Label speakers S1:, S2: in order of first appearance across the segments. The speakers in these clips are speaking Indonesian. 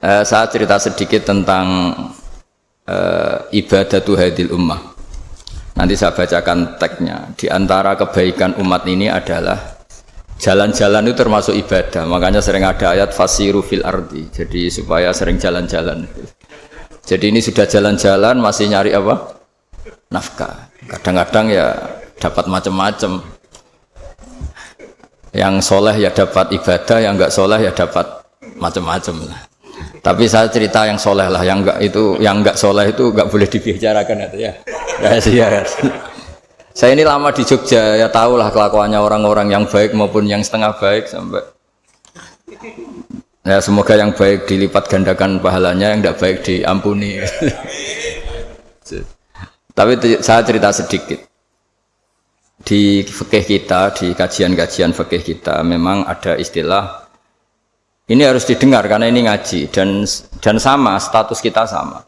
S1: Saya cerita sedikit tentang ibadatu hadil ummah. Nanti saya bacakan teksnya. Di antara kebaikan umat ini adalah jalan-jalan itu termasuk ibadah. Makanya sering ada ayat fasiru fil ardi. Jadi supaya sering jalan-jalan. Jadi ini sudah jalan-jalan masih nyari apa? Nafkah. Kadang-kadang ya dapat macam-macam. Yang soleh ya dapat ibadah, yang enggak soleh ya dapat macam-macam lah. Tapi saya cerita yang soleh lah, yang enggak soleh itu enggak boleh dibicarakan itu ya. Rahasia. Saya ini lama di Jogja, ya tahulah kelakuannya orang-orang yang baik maupun yang setengah baik sampai. Ya semoga yang baik dilipat gandakan pahalanya, yang enggak baik diampuni. Tapi saya cerita sedikit. Di fikih kita, di kajian-kajian fikih kita memang ada istilah. Ini harus didengar karena ini ngaji dan sama status kita sama.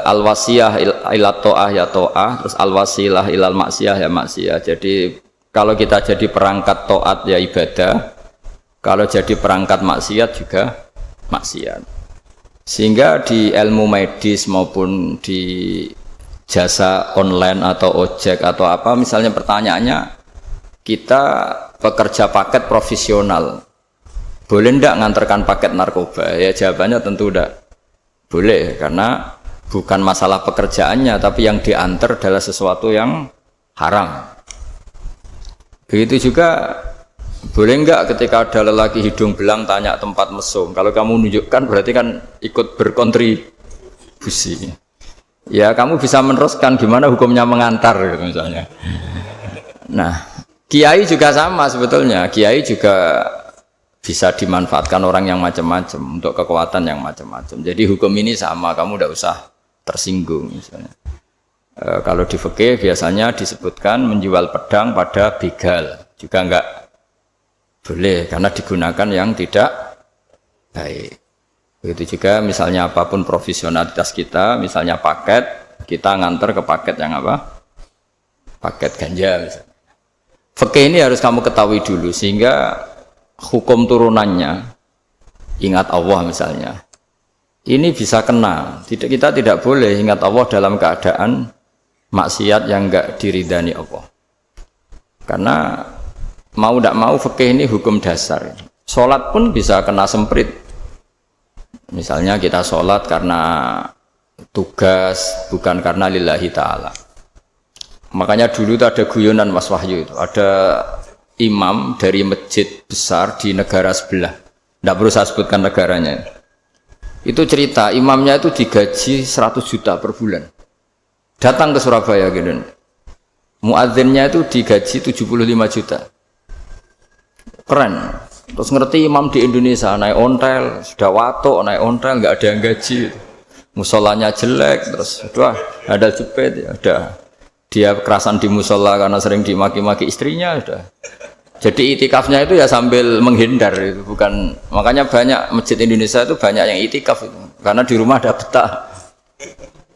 S1: Al-wasiyah ila ta'ah ya ta'ah, terus al-wasilah ilal maksiyah ya maksiyah. Jadi kalau kita jadi perangkat taat ya ibadah, kalau jadi perangkat maksiat juga maksiat. Sehingga di ilmu medis maupun di jasa online atau ojek atau apa, misalnya pertanyaannya kita pekerja paket profesional. Boleh ndak ngantarkan paket narkoba? Ya jawabannya tentu ndak boleh, karena bukan masalah pekerjaannya, tapi yang diantar adalah sesuatu yang haram. Begitu juga boleh nggak ketika ada lelaki hidung belang tanya tempat mesum? Kalau kamu menunjukkan berarti kan ikut berkontribusi. Ya kamu bisa meneruskan gimana hukumnya mengantar gitu misalnya. Nah, kiai juga sama sebetulnya. Kiai juga bisa dimanfaatkan orang yang macam-macam untuk kekuatan yang macam-macam. Jadi hukum ini sama, kamu tidak usah tersinggung misalnya. Kalau di fikih biasanya disebutkan menjual pedang pada begal juga enggak boleh karena digunakan yang tidak baik. Begitu juga misalnya apapun profesionalitas kita, misalnya paket, kita nganter ke paket yang apa? Paket ganja misalnya. Fikih ini harus kamu ketahui dulu sehingga hukum turunannya, ingat Allah misalnya, ini bisa kena. Kita tidak boleh ingat Allah dalam keadaan maksiat yang enggak diridani Allah. Karena mau tidak mau fikih ini hukum dasar. Sholat pun bisa kena semprit. Misalnya kita sholat karena tugas, bukan karena lillahi ta'ala. Makanya dulu itu ada guyonan Mas Wahyu itu, ada imam dari masjid besar di negara sebelah, tidak perlu saya sebutkan negaranya, itu cerita imamnya itu digaji 100 juta per bulan, datang ke Surabaya gitu, muadzinnya itu digaji 75 juta, keren. Terus ngerti imam di Indonesia naik ontel, sudah watok naik ontel, nggak ada yang gaji, musolanya jelek, terus udah ada jepit, ada dia kerasan di musola karena sering dimaki-maki istrinya, udah. Jadi itikafnya itu ya sambil menghindar itu, bukan. Makanya banyak masjid Indonesia itu banyak yang itikaf itu, karena di rumah ada betah,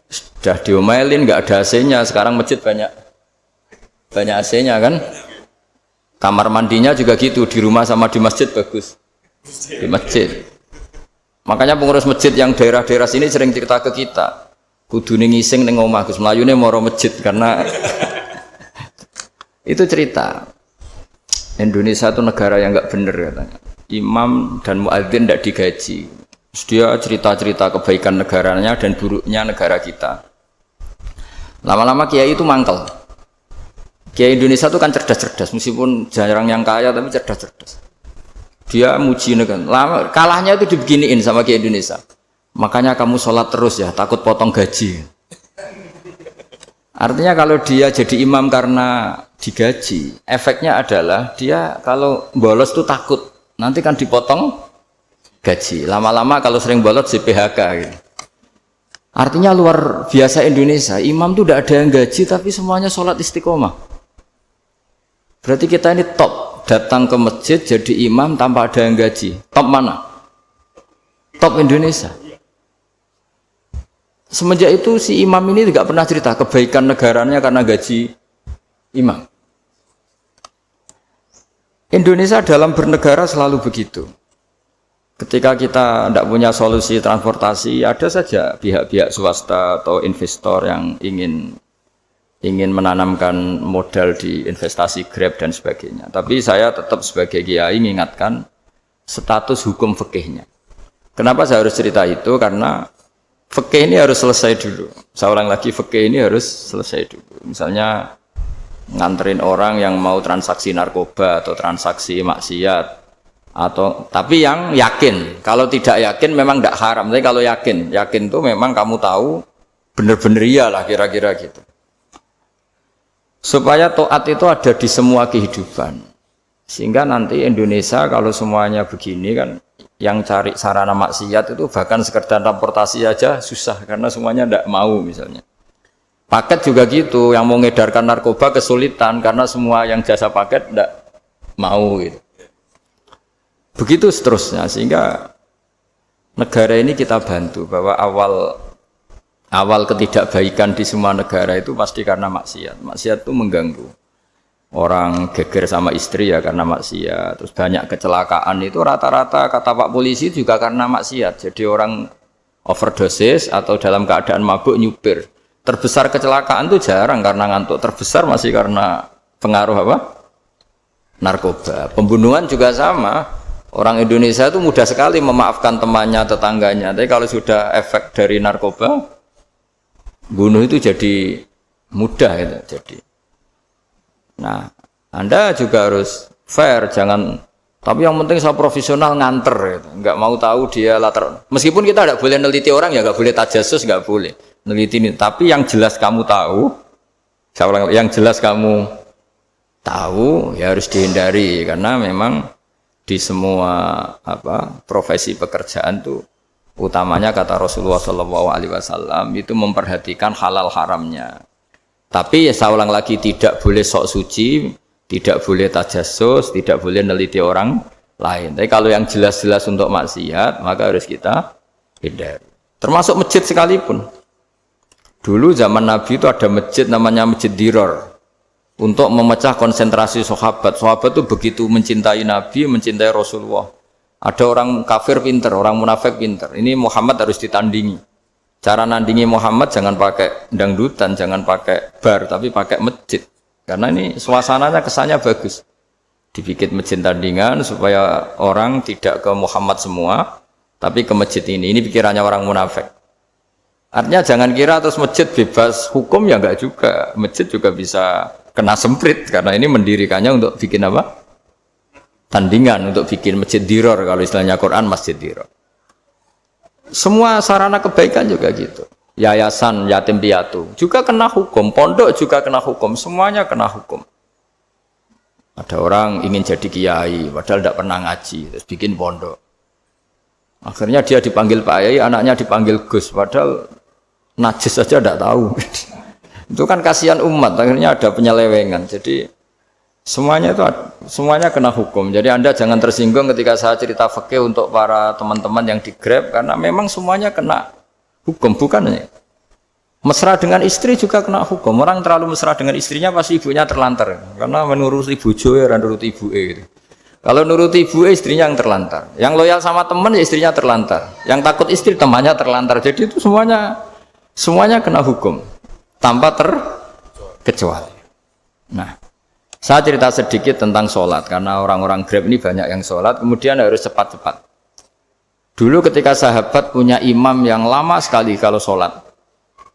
S1: sudah diomelin nggak ada AC-nya. Sekarang masjid banyak AC-nya kan. Kamar mandinya juga gitu, di rumah sama di masjid bagus. Di masjid. Makanya pengurus masjid yang daerah-daerah sini sering cerita ke kita, kudu ngising ning omah Gus, mlayune moro masjid karena itu cerita. Indonesia itu negara yang enggak benar katanya. Imam dan muadzin tidak digaji. Terus dia cerita-cerita kebaikan negaranya dan buruknya negara kita. Lama-lama kiai itu mangkel. Kiai Indonesia itu kan cerdas-cerdas, meskipun jarang yang kaya tapi cerdas-cerdas. Dia muji negara. Lama kalahnya itu dibeginiin sama kiai Indonesia. Makanya kamu sholat terus ya, takut potong gaji. Artinya kalau dia jadi imam karena digaji, efeknya adalah dia kalau bolos itu takut, nanti kan dipotong gaji. Lama-lama kalau sering bolos di PHK gitu. Artinya luar biasa Indonesia, imam itu tidak ada yang gaji tapi semuanya sholat istiqomah. Berarti kita ini top, datang ke masjid jadi imam tanpa ada yang gaji. Top mana? Top Indonesia. Semenjak itu si imam ini tidak pernah cerita kebaikan negaranya karena gaji imam. Indonesia dalam bernegara selalu begitu. Ketika kita tidak punya solusi transportasi, ada saja pihak-pihak swasta atau investor yang ingin menanamkan modal di investasi Grab dan sebagainya. Tapi saya tetap sebagai kiai mengingatkan status hukum fikihnya. Kenapa saya harus cerita itu? Karena fikih ini harus selesai dulu. Saya ulang lagi, fikih ini harus selesai dulu. Misalnya nganterin orang yang mau transaksi narkoba atau transaksi maksiat, atau tapi yang yakin. Kalau tidak yakin memang tidak haram. Tapi kalau yakin tuh memang kamu tahu benar-benar iyalah kira-kira gitu. Supaya taat itu ada di semua kehidupan. Sehingga nanti Indonesia kalau semuanya begini kan, yang cari sarana maksiat itu bahkan sekedar transportasi aja susah karena semuanya tidak mau misalnya. Paket juga gitu, yang mau ngedarkan narkoba kesulitan karena semua yang jasa paket tidak mau gitu. Begitu seterusnya, sehingga negara ini kita bantu bahwa awal ketidakbaikan di semua negara itu pasti karena maksiat. Maksiat itu mengganggu. Orang geger sama istri ya karena maksiat. Terus banyak kecelakaan itu rata-rata kata Pak Polisi juga karena maksiat. Jadi orang overdosis atau dalam keadaan mabuk nyupir. Terbesar kecelakaan itu jarang karena ngantuk. Terbesar masih karena pengaruh apa? Narkoba. Pembunuhan juga sama. Orang Indonesia itu mudah sekali memaafkan temannya, tetangganya. Tapi kalau sudah efek dari narkoba, bunuh itu jadi mudah itu. Jadi, nah, Anda juga harus fair, jangan. Tapi yang penting saya profesional nganter, gitu. Nggak mau tahu dia latar. Meskipun kita tidak boleh neliti orang ya, nggak boleh tajasus, nggak boleh neliti ini. Tapi yang jelas kamu tahu, yang jelas kamu tahu ya harus dihindari karena memang di semua profesi pekerjaan tuh utamanya kata Rasulullah SAW itu memperhatikan halal haramnya. Tapi ya saya ulang lagi tidak boleh sok suci, tidak boleh tajassus, tidak boleh neliti orang lain. Tapi kalau yang jelas-jelas untuk maksiat maka harus kita hindari. Termasuk masjid sekalipun. Dulu zaman Nabi itu ada masjid namanya Masjid Dirar. Untuk memecah konsentrasi sahabat. Sahabat itu begitu mencintai Nabi, mencintai Rasulullah. Ada orang kafir pinter, orang munafik pinter. Ini Muhammad harus ditandingi. Cara nandingi Muhammad jangan pakai dangdutan, jangan pakai bar, tapi pakai masjid. Karena ini suasananya kesannya bagus. Dibikin masjid tandingan supaya orang tidak ke Muhammad semua, tapi ke masjid ini. Ini pikirannya orang munafik. Artinya jangan kira terus masjid bebas hukum ya enggak juga. Masjid juga bisa kena semprit karena ini mendirikannya untuk bikin apa? Tandingan untuk bikin masjid diror kalau istilahnya Quran masjid diror. Semua sarana kebaikan juga gitu. Yayasan yatim piatu juga kena hukum, pondok juga kena hukum, semuanya kena hukum. Ada orang ingin jadi kiai padahal tidak pernah ngaji terus bikin pondok. Akhirnya dia dipanggil Pak Yai, anaknya dipanggil Gus padahal najis saja tidak tahu. Itu kan kasihan umat, akhirnya ada penyelewengan. Jadi semuanya kena hukum. Jadi Anda jangan tersinggung ketika saya cerita fikih untuk para teman-teman yang di Grab karena memang semuanya kena hukum, bukan ya. Mesra dengan istri juga kena hukum. Orang terlalu mesra dengan istrinya pasti ibunya terlantar karena menuruti bojo ya nuruti ibuke gitu. Kalau nuruti ibuke istrinya yang terlantar. Yang loyal sama teman ya istrinya terlantar. Yang takut istri temannya terlantar. Jadi itu semuanya kena hukum. Tanpa terkecuali. Nah, saya cerita sedikit tentang sholat karena orang-orang Grab ini banyak yang sholat, kemudian harus cepat-cepat. Dulu ketika sahabat punya imam yang lama sekali kalau sholat,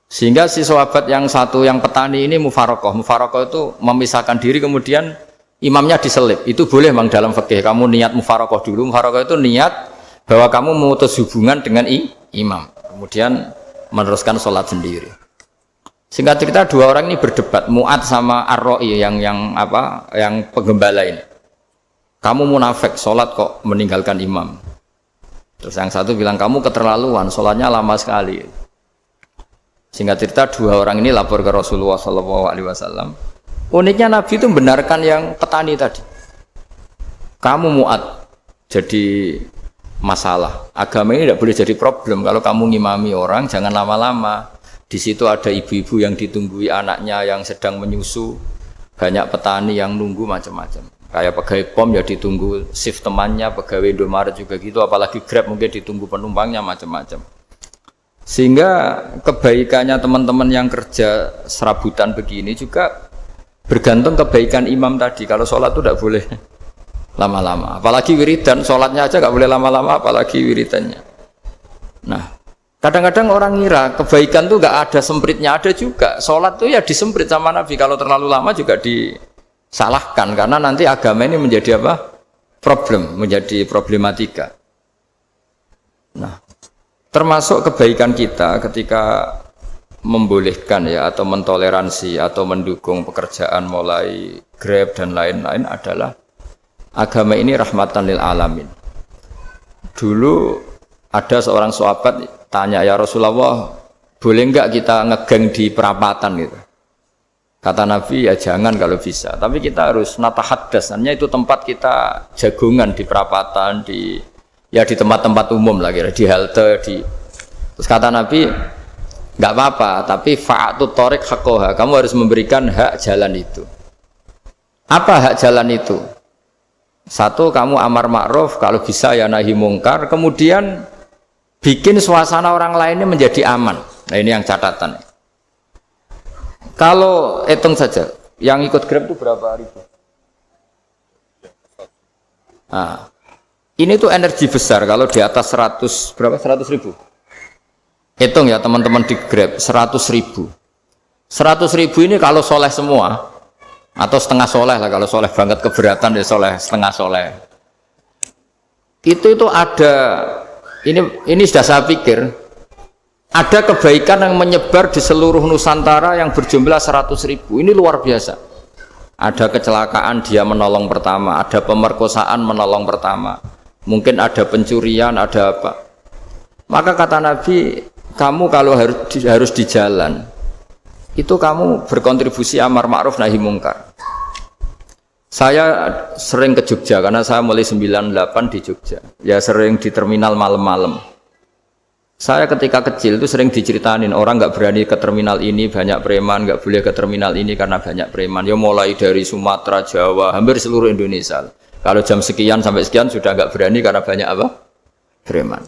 S1: sehingga si sahabat yang satu yang petani ini mufarokoh itu memisahkan diri kemudian imamnya diselip. Itu boleh memang dalam fikih. Kamu niat mufarokoh dulu. Mufarokoh itu niat bahwa kamu memutus hubungan dengan imam, kemudian meneruskan sholat sendiri. Singkat cerita dua orang ini berdebat, Mu'ad sama Ar-Ra'i yang penggembala ini. Kamu munafik, sholat kok meninggalkan imam. Terus yang satu bilang kamu keterlaluan, sholatnya lama sekali. Singkat cerita dua orang ini lapor ke Rasulullah SAW. Uniknya Nabi itu membenarkan yang petani tadi. Kamu Mu'ad jadi masalah. Agama ini tidak boleh jadi problem. Kalau kamu ngimami orang jangan lama-lama. Di situ ada ibu-ibu yang ditunggui anaknya yang sedang menyusu, banyak petani yang nunggu macam-macam. Kayak pegawai POM ya ditunggu shift temannya, pegawai Indomaret juga gitu, apalagi Grab mungkin ditunggu penumpangnya macam-macam. Sehingga kebaikannya teman-teman yang kerja serabutan begini juga bergantung kebaikan imam tadi. Kalau sholat itu tidak boleh lama-lama, apalagi wiridan, sholatnya aja nggak boleh lama-lama, apalagi wiridannya. Nah, kadang-kadang orang ngira kebaikan tuh nggak ada sempritnya, ada juga. Sholat tuh ya disemprit sama Nabi, kalau terlalu lama juga disalahkan, karena nanti agama ini menjadi apa? Problem, menjadi problematika. Nah, termasuk kebaikan kita ketika membolehkan ya atau mentoleransi atau mendukung pekerjaan mulai Grab dan lain-lain adalah agama ini rahmatan lil alamin. Dulu ada seorang sahabat tanya, ya Rasulullah, boleh enggak kita ngegeng di perapatan gitu? Kata Nabi, ya jangan kalau bisa. Tapi kita harus natahaddas, artinya itu tempat kita jagungan di perapatan, di tempat-tempat umum lah, kira di halte, Terus kata Nabi, enggak apa-apa, tapi fa'atut thoriq haqqaha, kamu harus memberikan hak jalan itu. Apa hak jalan itu? Satu, kamu amar ma'ruf, kalau bisa ya nahi mungkar, kemudian bikin suasana orang lainnya menjadi aman. Nah ini yang catatan. Kalau hitung saja, yang ikut Grab itu berapa ribu? Nah, ini tuh energi besar kalau di atas 100, berapa? 100 ribu. Hitung ya teman-teman di Grab, 100 ribu. 100 ribu ini kalau soleh semua, atau setengah soleh lah, kalau soleh banget keberatan ya soleh setengah soleh. Itu ada, ini sudah saya pikir, ada kebaikan yang menyebar di seluruh Nusantara yang berjumlah 100 ribu. Ini luar biasa. Ada kecelakaan dia menolong pertama, ada pemerkosaan menolong pertama, mungkin ada pencurian, ada apa. Maka kata Nabi, kamu kalau harus di jalan, itu kamu berkontribusi amar ma'ruf nahi mungkar. Saya sering ke Jogja karena saya mulai 98 di Jogja. Ya sering di terminal malam-malam. Saya ketika kecil itu sering diceritain orang nggak berani ke terminal ini banyak preman, nggak boleh ke terminal ini karena banyak preman. Ya mulai dari Sumatera, Jawa, hampir seluruh Indonesia. Kalau jam sekian sampai sekian sudah nggak berani karena banyak apa? Preman.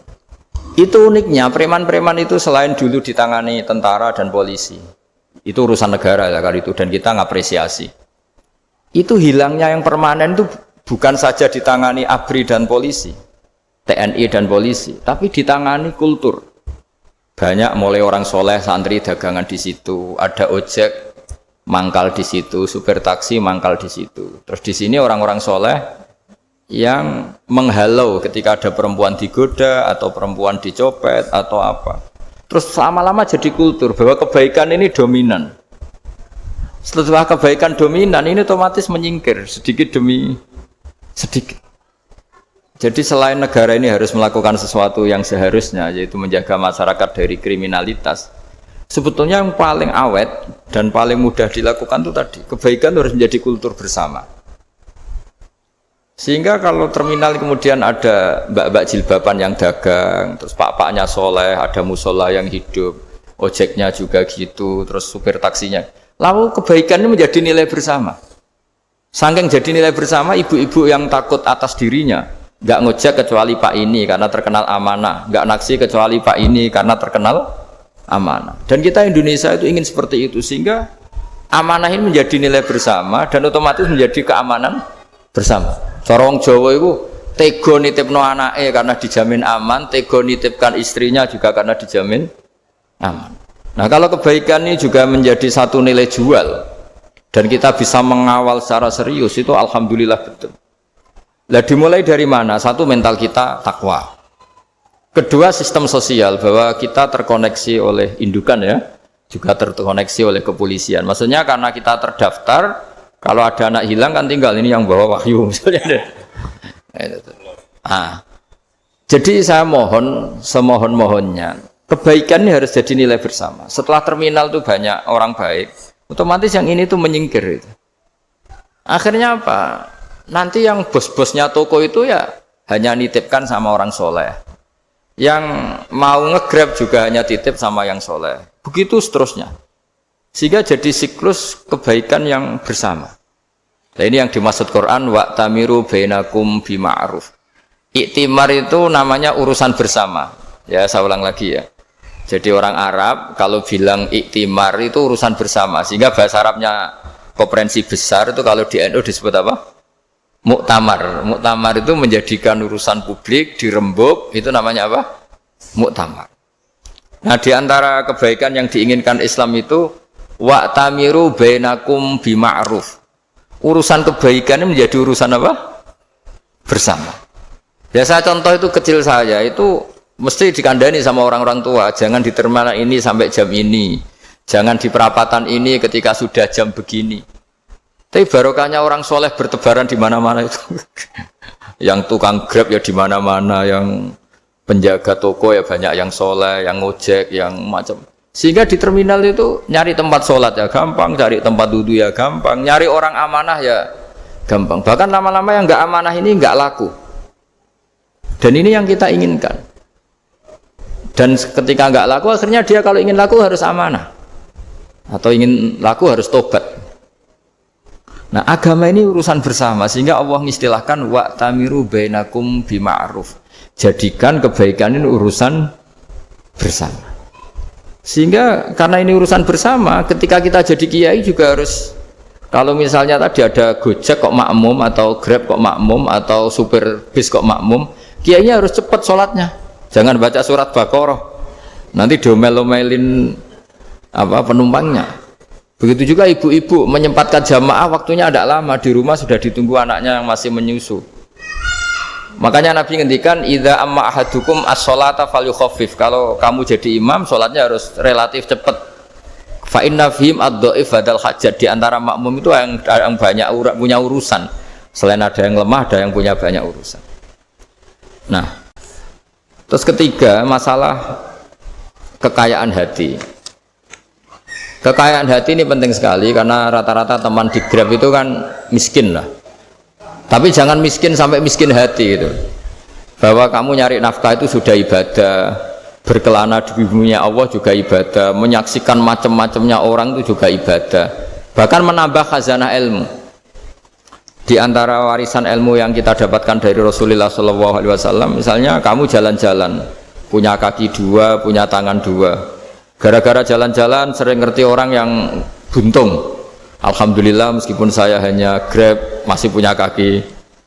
S1: Itu uniknya preman-preman itu selain dulu ditangani tentara dan polisi. Itu urusan negara ya kali itu, dan kita ngapresiasi. Itu hilangnya yang permanen itu bukan saja ditangani ABRI dan polisi, TNI dan polisi, tapi ditangani kultur. Banyak mulai orang soleh, santri dagangan di situ, ada ojek mangkal di situ, supir taksi mangkal di situ. Terus di sini orang-orang soleh yang menghalau ketika ada perempuan digoda atau perempuan dicopet atau apa. Terus lama-lama jadi kultur bahwa kebaikan ini dominan. Setelah kebaikan dominan ini otomatis menyingkir sedikit demi sedikit. Jadi selain negara ini harus melakukan sesuatu yang seharusnya, yaitu menjaga masyarakat dari kriminalitas, sebetulnya yang paling awet dan paling mudah dilakukan itu tadi, kebaikan harus menjadi kultur bersama. Sehingga kalau terminal kemudian ada mbak-mbak jilbaban yang dagang, terus pak-paknya soleh, ada musola yang hidup, ojeknya juga gitu, terus supir taksinya. Lalu kebaikan ini menjadi nilai bersama. Saking jadi nilai bersama, ibu-ibu yang takut atas dirinya, nggak ngojek kecuali pak ini karena terkenal amanah, nggak naksi kecuali pak ini karena terkenal amanah. Dan kita Indonesia itu ingin seperti itu, sehingga amanah ini menjadi nilai bersama dan otomatis menjadi keamanan bersama. Corong Jawa itu tego nitipno anake karena dijamin aman, tego nitipkan istrinya juga karena dijamin aman. Nah kalau kebaikan ini juga menjadi satu nilai jual dan kita bisa mengawal secara serius, itu alhamdulillah betul. Lah dimulai dari mana? Satu, mental kita takwa. Kedua, sistem sosial, bahwa kita terkoneksi oleh indukan ya, juga terkoneksi oleh kepolisian. Maksudnya karena kita terdaftar, kalau ada anak hilang kan tinggal ini yang bawa wahyu misalnya. Jadi saya mohon, semohon-mohonnya, kebaikan ini harus jadi nilai bersama. Setelah terminal itu banyak orang baik, otomatis yang ini tuh menyingkir. Akhirnya apa? Nanti yang bos-bosnya toko itu ya hanya nitipkan sama orang soleh. Yang mau nge-grab juga hanya titip sama yang soleh. Begitu seterusnya. Sehingga jadi siklus kebaikan yang bersama. Nah, ini yang dimaksud Quran wa'tamiru bainakum bima'ruf. Iktimar itu namanya urusan bersama. Ya, saya ulang lagi ya. Jadi orang Arab kalau bilang iktimar itu urusan bersama. Sehingga bahasa Arabnya konferensi besar itu kalau di NU disebut apa? Muktamar. Muktamar itu menjadikan urusan publik dirembuk, itu namanya apa? Muktamar. Nah, di antara kebaikan yang diinginkan Islam itu wa'tamiru bainakum bima'ruf. Urusan kebaikan ini menjadi urusan apa? Bersama. Biasa contoh itu kecil saya itu mesti dikandani sama orang-orang tua, jangan di terminal ini sampai jam ini, jangan di perapatan ini ketika sudah jam begini. Tapi barokahnya orang soleh bertebaran di mana-mana itu. Yang tukang Grab ya di mana-mana, yang penjaga toko ya banyak yang soleh, yang ngojek, yang macam. Sehingga di terminal itu nyari tempat sholat ya gampang, cari tempat duduk ya gampang, nyari orang amanah ya gampang. Bahkan lama-lama yang nggak amanah ini nggak laku. Dan ini yang kita inginkan. Dan ketika nggak laku, akhirnya dia kalau ingin laku harus amanah. Atau ingin laku harus tobat. Nah, agama ini urusan bersama. Sehingga Allah mengistilahkan wa'tamiru bainakum bima'ruf. Jadikan kebaikan ini urusan bersama. Sehingga karena ini urusan bersama, ketika kita jadi kiai juga harus, kalau misalnya tadi ada Gojek kok makmum, atau Grab kok makmum, atau supir bis kok makmum, kiainya harus cepat sholatnya, jangan baca surat Baqarah, nanti domel-domelin penumpangnya. Begitu juga ibu-ibu menyempatkan jamaah, waktunya tidak lama, di rumah sudah ditunggu anaknya yang masih menyusu. Makanya Nabi ngendikan idza amma ahadukum as-sholata falyukhaffif. Kalau kamu jadi imam, sholatnya harus relatif cepat. Fa inna fihim ad-dhaif badal hajat. Di antara makmum itu yang banyak punya urusan. Selain ada yang lemah, ada yang punya banyak urusan. Nah, terus ketiga, masalah kekayaan hati. Kekayaan hati ini penting sekali karena rata-rata teman di Grab itu kan miskin lah. Tapi jangan miskin sampai miskin hati gitu. Bahwa kamu nyari nafkah itu sudah ibadah, berkelana di bumi Allah juga ibadah, menyaksikan macam-macamnya orang itu juga ibadah. Bahkan menambah khazanah ilmu. Di antara warisan ilmu yang kita dapatkan dari Rasulullah SAW, misalnya kamu jalan-jalan, punya kaki dua, punya tangan dua. Gara-gara jalan-jalan sering ngerti orang yang buntung. Alhamdulillah meskipun saya hanya Grab masih punya kaki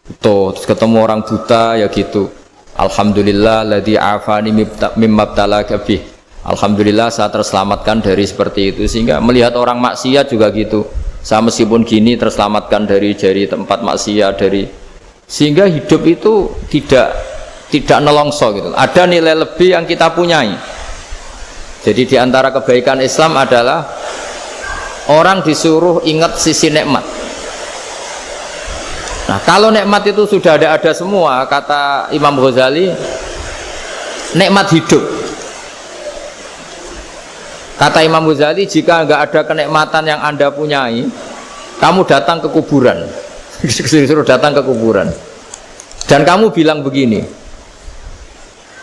S1: utuh, terus ketemu orang buta ya gitu. Alhamdulillah ladzi afani mimma btalaka bih. Alhamdulillah saya terselamatkan dari seperti itu. Sehingga melihat orang maksiat juga gitu. Saya meskipun gini terselamatkan dari tempat maksiat, sehingga hidup itu tidak nelongso gitu. Ada nilai lebih yang kita punyai. Jadi di antara kebaikan Islam adalah orang disuruh ingat sisi nikmat. Nah, kalau nikmat itu sudah ada semua, kata Imam Ghazali, nikmat hidup. Kata Imam Ghazali, jika nggak ada kenikmatan yang Anda punyai, kamu datang ke kuburan. Disuruh datang ke kuburan. Dan kamu bilang begini,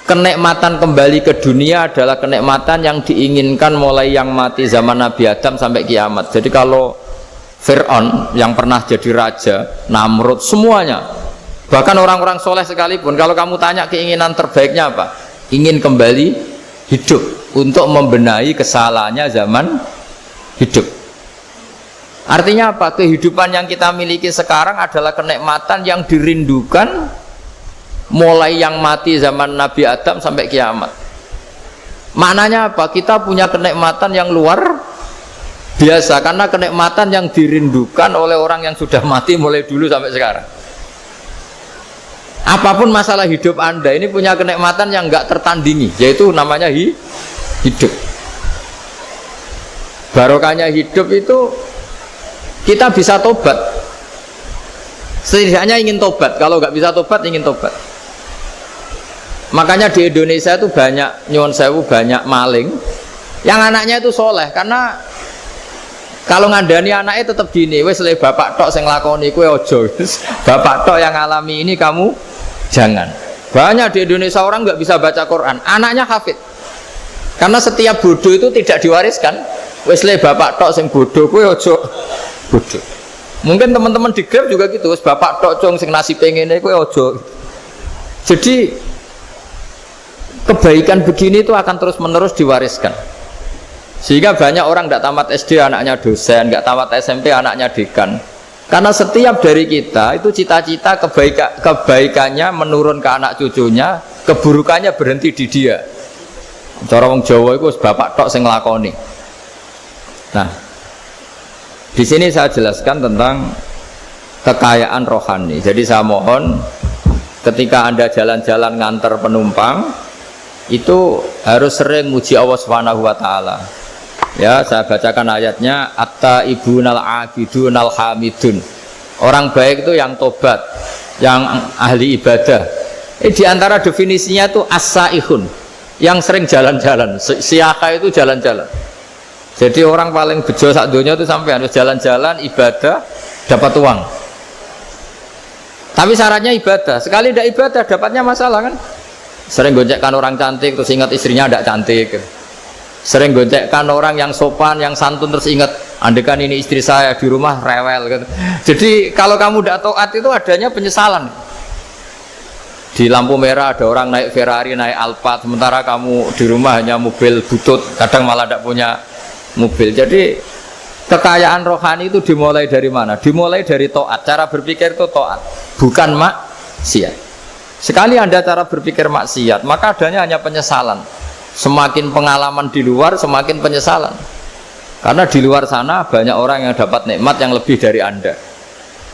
S1: kenikmatan kembali ke dunia adalah kenikmatan yang diinginkan mulai yang mati zaman Nabi Adam sampai kiamat. Jadi kalau Fir'aun yang pernah jadi raja, Namrud, semuanya, bahkan orang-orang soleh sekalipun, kalau kamu tanya keinginan terbaiknya apa? Ingin kembali hidup untuk membenahi kesalahannya zaman hidup. Artinya apa? Kehidupan yang kita miliki sekarang adalah kenikmatan yang dirindukan mulai yang mati zaman Nabi Adam sampai kiamat. Maknanya apa? Kita punya kenikmatan yang luar biasa karena kenikmatan yang dirindukan oleh orang yang sudah mati mulai dulu sampai sekarang. Apapun masalah hidup Anda ini punya kenikmatan yang enggak tertandingi, yaitu namanya hidup. Barokahnya hidup itu kita bisa tobat. Setidaknya ingin tobat. Kalau nggak bisa tobat, ingin tobat. Makanya di Indonesia itu banyak nyuwun sewu, banyak maling yang anaknya itu soleh, karena kalau ngandani anaknya tetap gini, wes le bapak tok sing lakoni kowe ojo, bapak tok yang alami ini kamu jangan. Banyak di Indonesia orang nggak bisa baca Quran, anaknya hafid, karena setiap bodoh itu tidak diwariskan. Wes le bapak tok sing bodoh kowe ojo bodoh. Mungkin teman-teman di Grab juga gitu, bapak tok cong sing nasi pengen kowe ojo. Jadi kebaikan begini itu akan terus-menerus diwariskan. Sehingga banyak orang tidak tamat SD anaknya dosen, nggak tamat SMP anaknya dekan. Karena setiap dari kita itu cita-cita kebaikannya menurun ke anak cucunya, keburukannya berhenti di dia. Cara wong Jawa itu bapak tok sing nglakoni. Nah, di sini saya jelaskan tentang kekayaan rohani. Jadi saya mohon ketika Anda jalan-jalan nganter penumpang itu harus sering muji Allah Subhanahu wa taala. Ya, saya bacakan ayatnya, at-taibunal abidunal hamidun. Orang baik itu yang tobat, yang ahli ibadah. Di antara definisinya itu as-saihun, yang sering jalan-jalan. Siyaka itu jalan-jalan. Jadi orang paling bejo sak donya itu sampai harus jalan-jalan ibadah dapat uang. Tapi syaratnya ibadah. Sekali tidak ibadah dapatnya masalah kan? Sering goncengkan orang cantik terus ingat istrinya tidak cantik. Sering goncengkan orang yang sopan, yang santun terus ingat andekan ini istri saya di rumah rewel gitu. Jadi kalau kamu tidak taat itu adanya penyesalan. Di lampu merah ada orang naik Ferrari, naik Alphard, sementara kamu di rumah hanya mobil butut, kadang malah tidak punya mobil. Jadi kekayaan rohani itu dimulai dari mana? Dimulai dari taat. Cara berpikir itu taat, bukan maksiat. Sekali Anda cara berpikir maksiat, maka adanya hanya penyesalan. Semakin pengalaman di luar, semakin penyesalan. Karena di luar sana banyak orang yang dapat nikmat yang lebih dari Anda.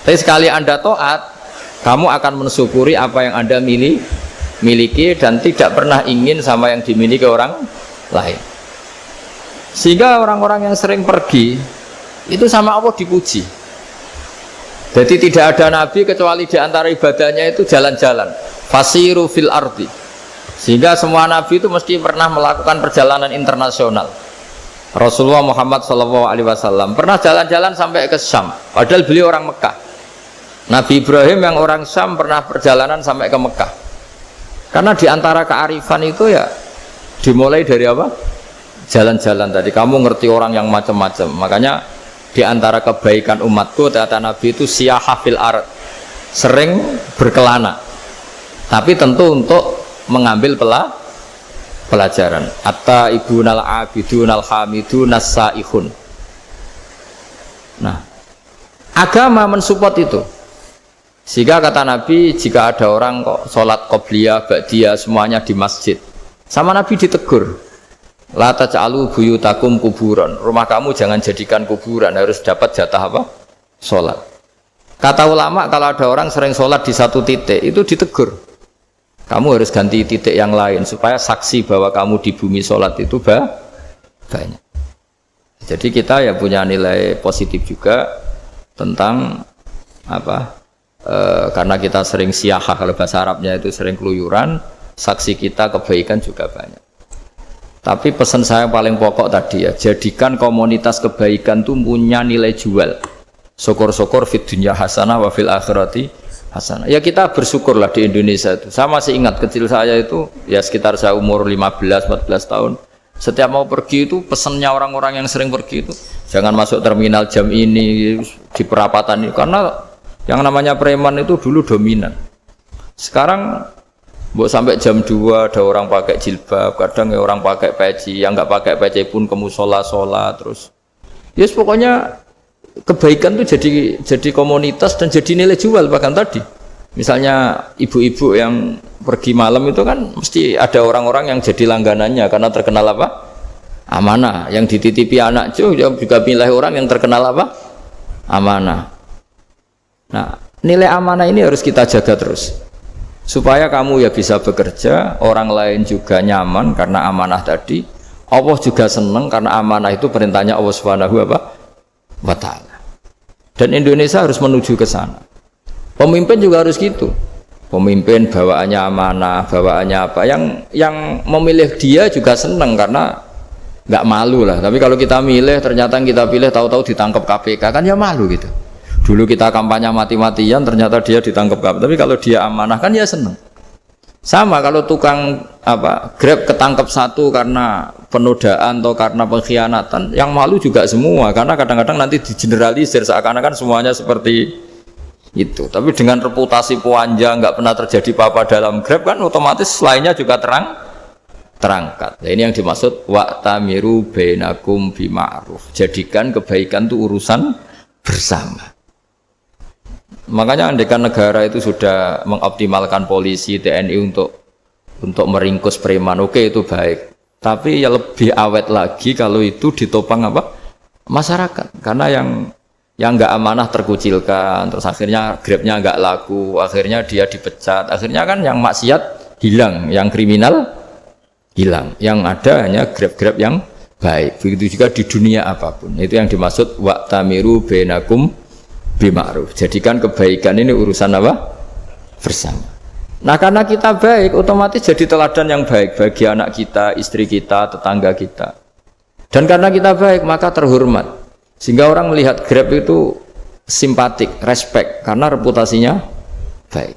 S1: Tapi sekali Anda taat, kamu akan mensyukuri apa yang Anda miliki dan tidak pernah ingin sama yang dimiliki orang lain. Sehingga orang-orang yang sering pergi itu sama Allah dipuji. Jadi tidak ada nabi kecuali di antara ibadahnya itu jalan-jalan. Fasiru fil ardi. Sehingga semua nabi itu mesti pernah melakukan perjalanan internasional. Rasulullah Muhammad SAW pernah jalan-jalan sampai ke Syam, padahal beliau orang Mekah. Nabi Ibrahim yang orang Syam pernah perjalanan sampai ke Mekah. Karena di antara kearifan itu ya dimulai dari apa? Jalan-jalan tadi. Kamu ngerti orang yang macam-macam. Makanya di antara kebaikan umatku kata Nabi itu siyahah fil ard, sering berkelana. Tapi tentu untuk mengambil pelajaran. At-taibunal abidunal hamidunas saihun. Nah, agama mensupport itu. Sehingga kata Nabi, jika ada orang kok sholat qobliyah, ba'diyah semuanya di masjid, sama Nabi ditegur, la taj'alu buyutakum kuburan. Rumah kamu jangan jadikan kuburan, harus dapat jatah apa? Sholat. Kata ulama, kalau ada orang sering sholat di satu titik, itu ditegur. Kamu harus ganti titik yang lain supaya saksi bahwa kamu di bumi sholat itu banyak. Jadi kita ya punya nilai positif juga tentang apa? Karena kita sering siyahah, kalau bahasa Arabnya itu sering keluyuran, saksi kita kebaikan juga banyak. Tapi pesan saya yang paling pokok tadi ya, jadikan komunitas kebaikan itu punya nilai jual. Syukur-syukur fid dunya hasanah wa fil akhirati hasanah. Ya kita bersyukurlah di Indonesia itu. Saya masih ingat kecil saya itu ya sekitar saya umur 15-14 tahun. Setiap mau pergi itu pesannya orang-orang yang sering pergi itu jangan masuk terminal jam ini di perapatan ini, karena yang namanya preman itu dulu dominan. Sekarang sampai jam 2 ada orang pakai jilbab, kadang ya orang pakai peci, yang nggak pakai peci pun ke musola sholat terus. Yes, pokoknya kebaikan itu jadi komunitas dan jadi nilai jual. Bahkan tadi misalnya ibu-ibu yang pergi malam itu kan mesti ada orang-orang yang jadi langganannya karena terkenal apa? Amanah. Yang dititipi anak juga pilih orang yang terkenal apa? Amanah. Nah, nilai amanah ini harus kita jaga terus supaya kamu ya bisa bekerja, orang lain juga nyaman karena amanah tadi. Allah juga senang karena amanah itu perintahnya Allah Subhanahu wa ta'ala. Dan Indonesia harus menuju ke sana. Pemimpin juga harus gitu. Pemimpin bawaannya amanah, bawaannya apa? Yang memilih dia juga senang karena nggak malu lah. Tapi kalau kita milih ternyata kita pilih tahu-tahu ditangkap KPK kan ya malu gitu. Dulu kita kampanye mati-matian ternyata dia ditangkap KPK. Tapi kalau dia amanah kan ya senang. Sama kalau tukang Grab ketangkep satu karena penodaan atau karena pengkhianatan, yang malu juga semua, karena kadang-kadang nanti digeneralisir seakan-akan semuanya seperti itu. Tapi dengan reputasi puanja nggak pernah terjadi apa-apa dalam Grab kan otomatis lainnya juga terangkat. Nah, ini yang dimaksud wa'tamiru bainakum bima'ruf. Jadikan kebaikan itu urusan bersama. Makanya andaikan negara itu sudah mengoptimalkan polisi, TNI untuk meringkus preman, oke, itu baik. Tapi ya lebih awet lagi kalau itu ditopang apa? Masyarakat. Karena yang nggak amanah terkucilkan, terus akhirnya Grabnya nggak laku, akhirnya dia dipecat, akhirnya kan yang maksiat hilang, yang kriminal hilang, yang ada hanya Grab-Grab yang baik. Begitu juga di dunia apapun. Itu yang dimaksud wa'tamiru bainakum bima'ruf. Jadikan kebaikan ini urusan apa? Bersama. Nah, karena kita baik, otomatis jadi teladan yang baik bagi anak kita, istri kita, tetangga kita. Dan karena kita baik, maka terhormat. Sehingga orang melihat Grab itu simpatik, respect, karena reputasinya baik.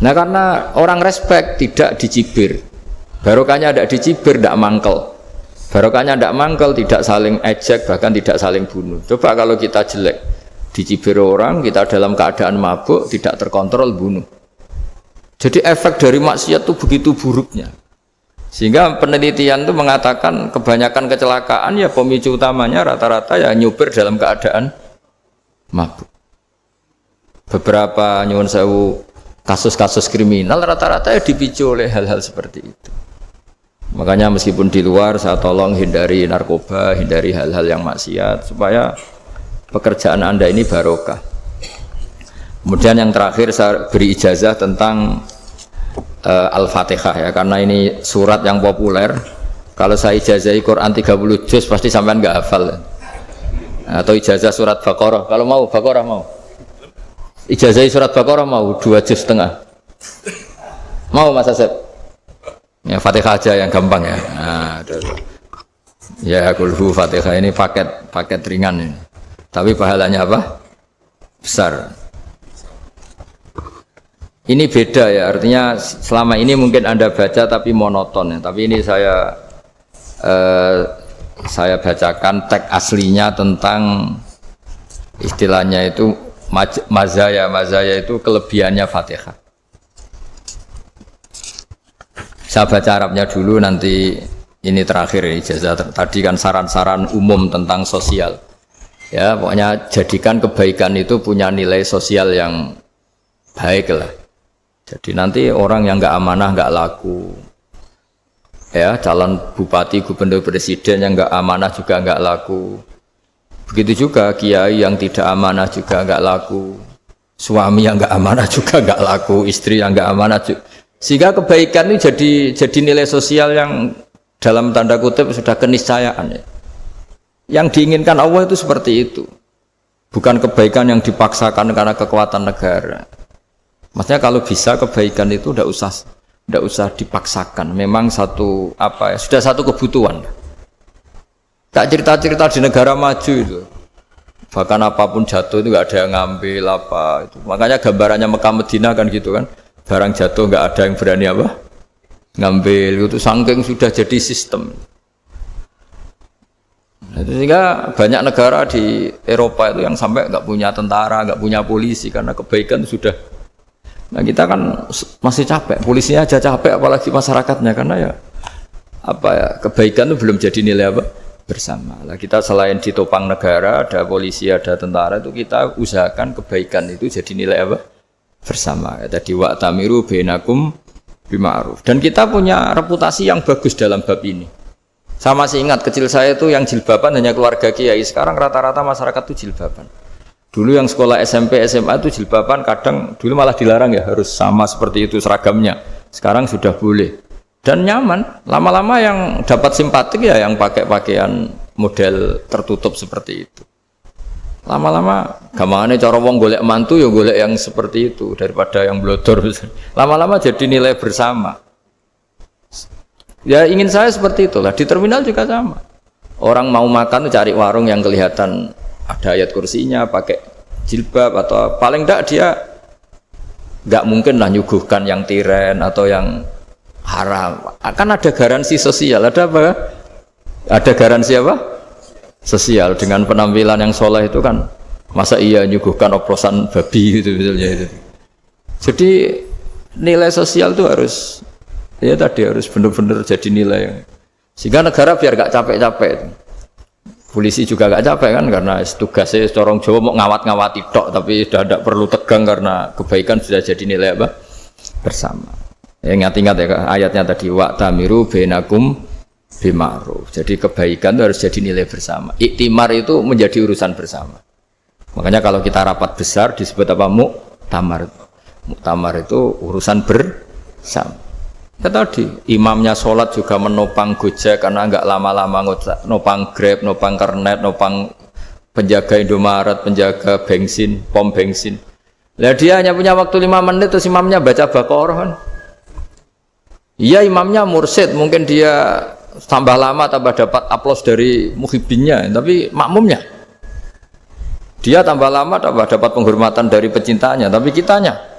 S1: Nah, karena orang respect, tidak dicibir. Barokahnya tidak dicibir, tidak mangkel. Barokahnya tidak mangkel, tidak saling ejek, bahkan tidak saling bunuh. Coba kalau kita jelek, dicibir orang, kita dalam keadaan mabuk, tidak terkontrol, bunuh. Jadi efek dari maksiat itu begitu buruknya. Sehingga penelitian itu mengatakan kebanyakan kecelakaan ya pemicu utamanya rata-rata ya nyupir dalam keadaan mabuk. Beberapa nyuwun sewu kasus-kasus kriminal rata-rata ya dipicu oleh hal-hal seperti itu. Makanya meskipun di luar saya tolong hindari narkoba, hindari hal-hal yang maksiat supaya pekerjaan Anda ini barokah. Kemudian yang terakhir saya beri ijazah tentang Al-Fatihah ya, karena ini surat yang populer. Kalau saya ijazahi Quran 30 juz pasti sampean nggak hafal. Atau ijazah surat Baqarah, kalau mau Baqarah mau. Ijazahi surat Baqarah mau 2 juz setengah. Mau Mas Asep? Ya Fatihah aja yang gampang ya. Nah, ya kulhu Fatihah ini paket ringan ini. Tapi pahalanya apa? Besar. Ini beda ya, artinya selama ini mungkin Anda baca tapi monoton ya. Tapi ini saya bacakan teks aslinya tentang istilahnya itu mazaya itu kelebihannya Fatihah. Saya baca Arabnya dulu, nanti ini terakhir ya, ijazah tadi kan saran-saran umum tentang sosial. Ya, pokoknya jadikan kebaikan itu punya nilai sosial yang baik lah. Jadi nanti orang yang nggak amanah nggak laku, ya calon bupati, gubernur, presiden yang nggak amanah juga nggak laku. Begitu juga kiai yang tidak amanah juga nggak laku, suami yang nggak amanah juga nggak laku, istri yang nggak amanah juga. Sehingga kebaikan ini jadi nilai sosial yang dalam tanda kutip sudah keniscayaan. Ya. Yang diinginkan Allah itu seperti itu, bukan kebaikan yang dipaksakan karena kekuatan negara. Maksudnya kalau bisa kebaikan itu tidak usah dipaksakan. Memang satu sudah satu kebutuhan. Tak cerita-cerita di negara maju itu. Bahkan apapun jatuh itu nggak ada yang ngambil apa itu. Makanya gambarannya Mekah Medina kan gitu kan. Barang jatuh nggak ada yang berani ngambil itu, saking sudah jadi sistem. Sehingga banyak negara di Eropa itu yang sampai nggak punya tentara, nggak punya polisi karena kebaikan sudah. Nah kita kan masih capek, polisinya aja capek, apalagi masyarakatnya, karena ya kebaikan itu belum jadi nilai bersama. Nah, kita selain ditopang negara, ada polisi, ada tentara, itu kita usahakan kebaikan itu jadi nilai bersama. Tadi wa'tamiru bainakum bima'ruf. Dan kita punya reputasi yang bagus dalam bab ini. Saya masih ingat kecil saya itu yang jilbaban hanya keluarga kiai. Sekarang rata-rata masyarakat itu jilbaban. Dulu yang sekolah SMP, SMA itu jilbaban kadang dulu malah dilarang ya, harus sama seperti itu seragamnya. Sekarang sudah boleh. Dan nyaman. Lama-lama yang dapat simpatik ya yang pakai pakaian model tertutup seperti itu. Lama-lama gampangane cara wong golek mantu ya golek yang seperti itu daripada yang blodor. Lama-lama jadi nilai bersama. Ya ingin saya seperti itulah. Di terminal juga sama. Orang mau makan cari warung yang kelihatan ada ayat kursinya, pakai jilbab, atau paling tidak dia nggak mungkin lah nyuguhkan yang tiren atau yang haram. Akan ada garansi sosial, ada apa? Ada garansi apa? Sosial. Dengan penampilan yang soleh itu kan, masa iya nyuguhkan oplosan babi gitu misalnya itu. Jadi nilai sosial itu harus, ya tadi harus benar-benar jadi nilai yang, sehingga negara biar gak capek-capek. Polisi juga gak capek kan, karena tugasnya corong Jawa mau ngawat-ngawati tok, tapi sudah tidak perlu tegang karena kebaikan sudah jadi nilai apa? Bersama. Ya, ingat-ingat ya ayatnya tadi, wa'tamiru bainakum bima'ruf. Jadi kebaikan itu harus jadi nilai bersama. Iktimar itu menjadi urusan bersama. Makanya kalau kita rapat besar disebut apa? Muktamar. Muktamar itu urusan bersama. Ya tadi imamnya sholat juga menopang Gojek karena nggak lama-lama nopang Grab, nopang Kernet, nopang penjaga Indomaret, penjaga bensin, pom bensin. Lah dia hanya punya waktu 5 menit terus imamnya baca Baqarah kan. Iya imamnya mursyid, mungkin dia tambah lama tambah dapat aplaus dari muhibbinnya, tapi makmumnya dia tambah lama tambah dapat penghormatan dari pecintanya, tapi kitanya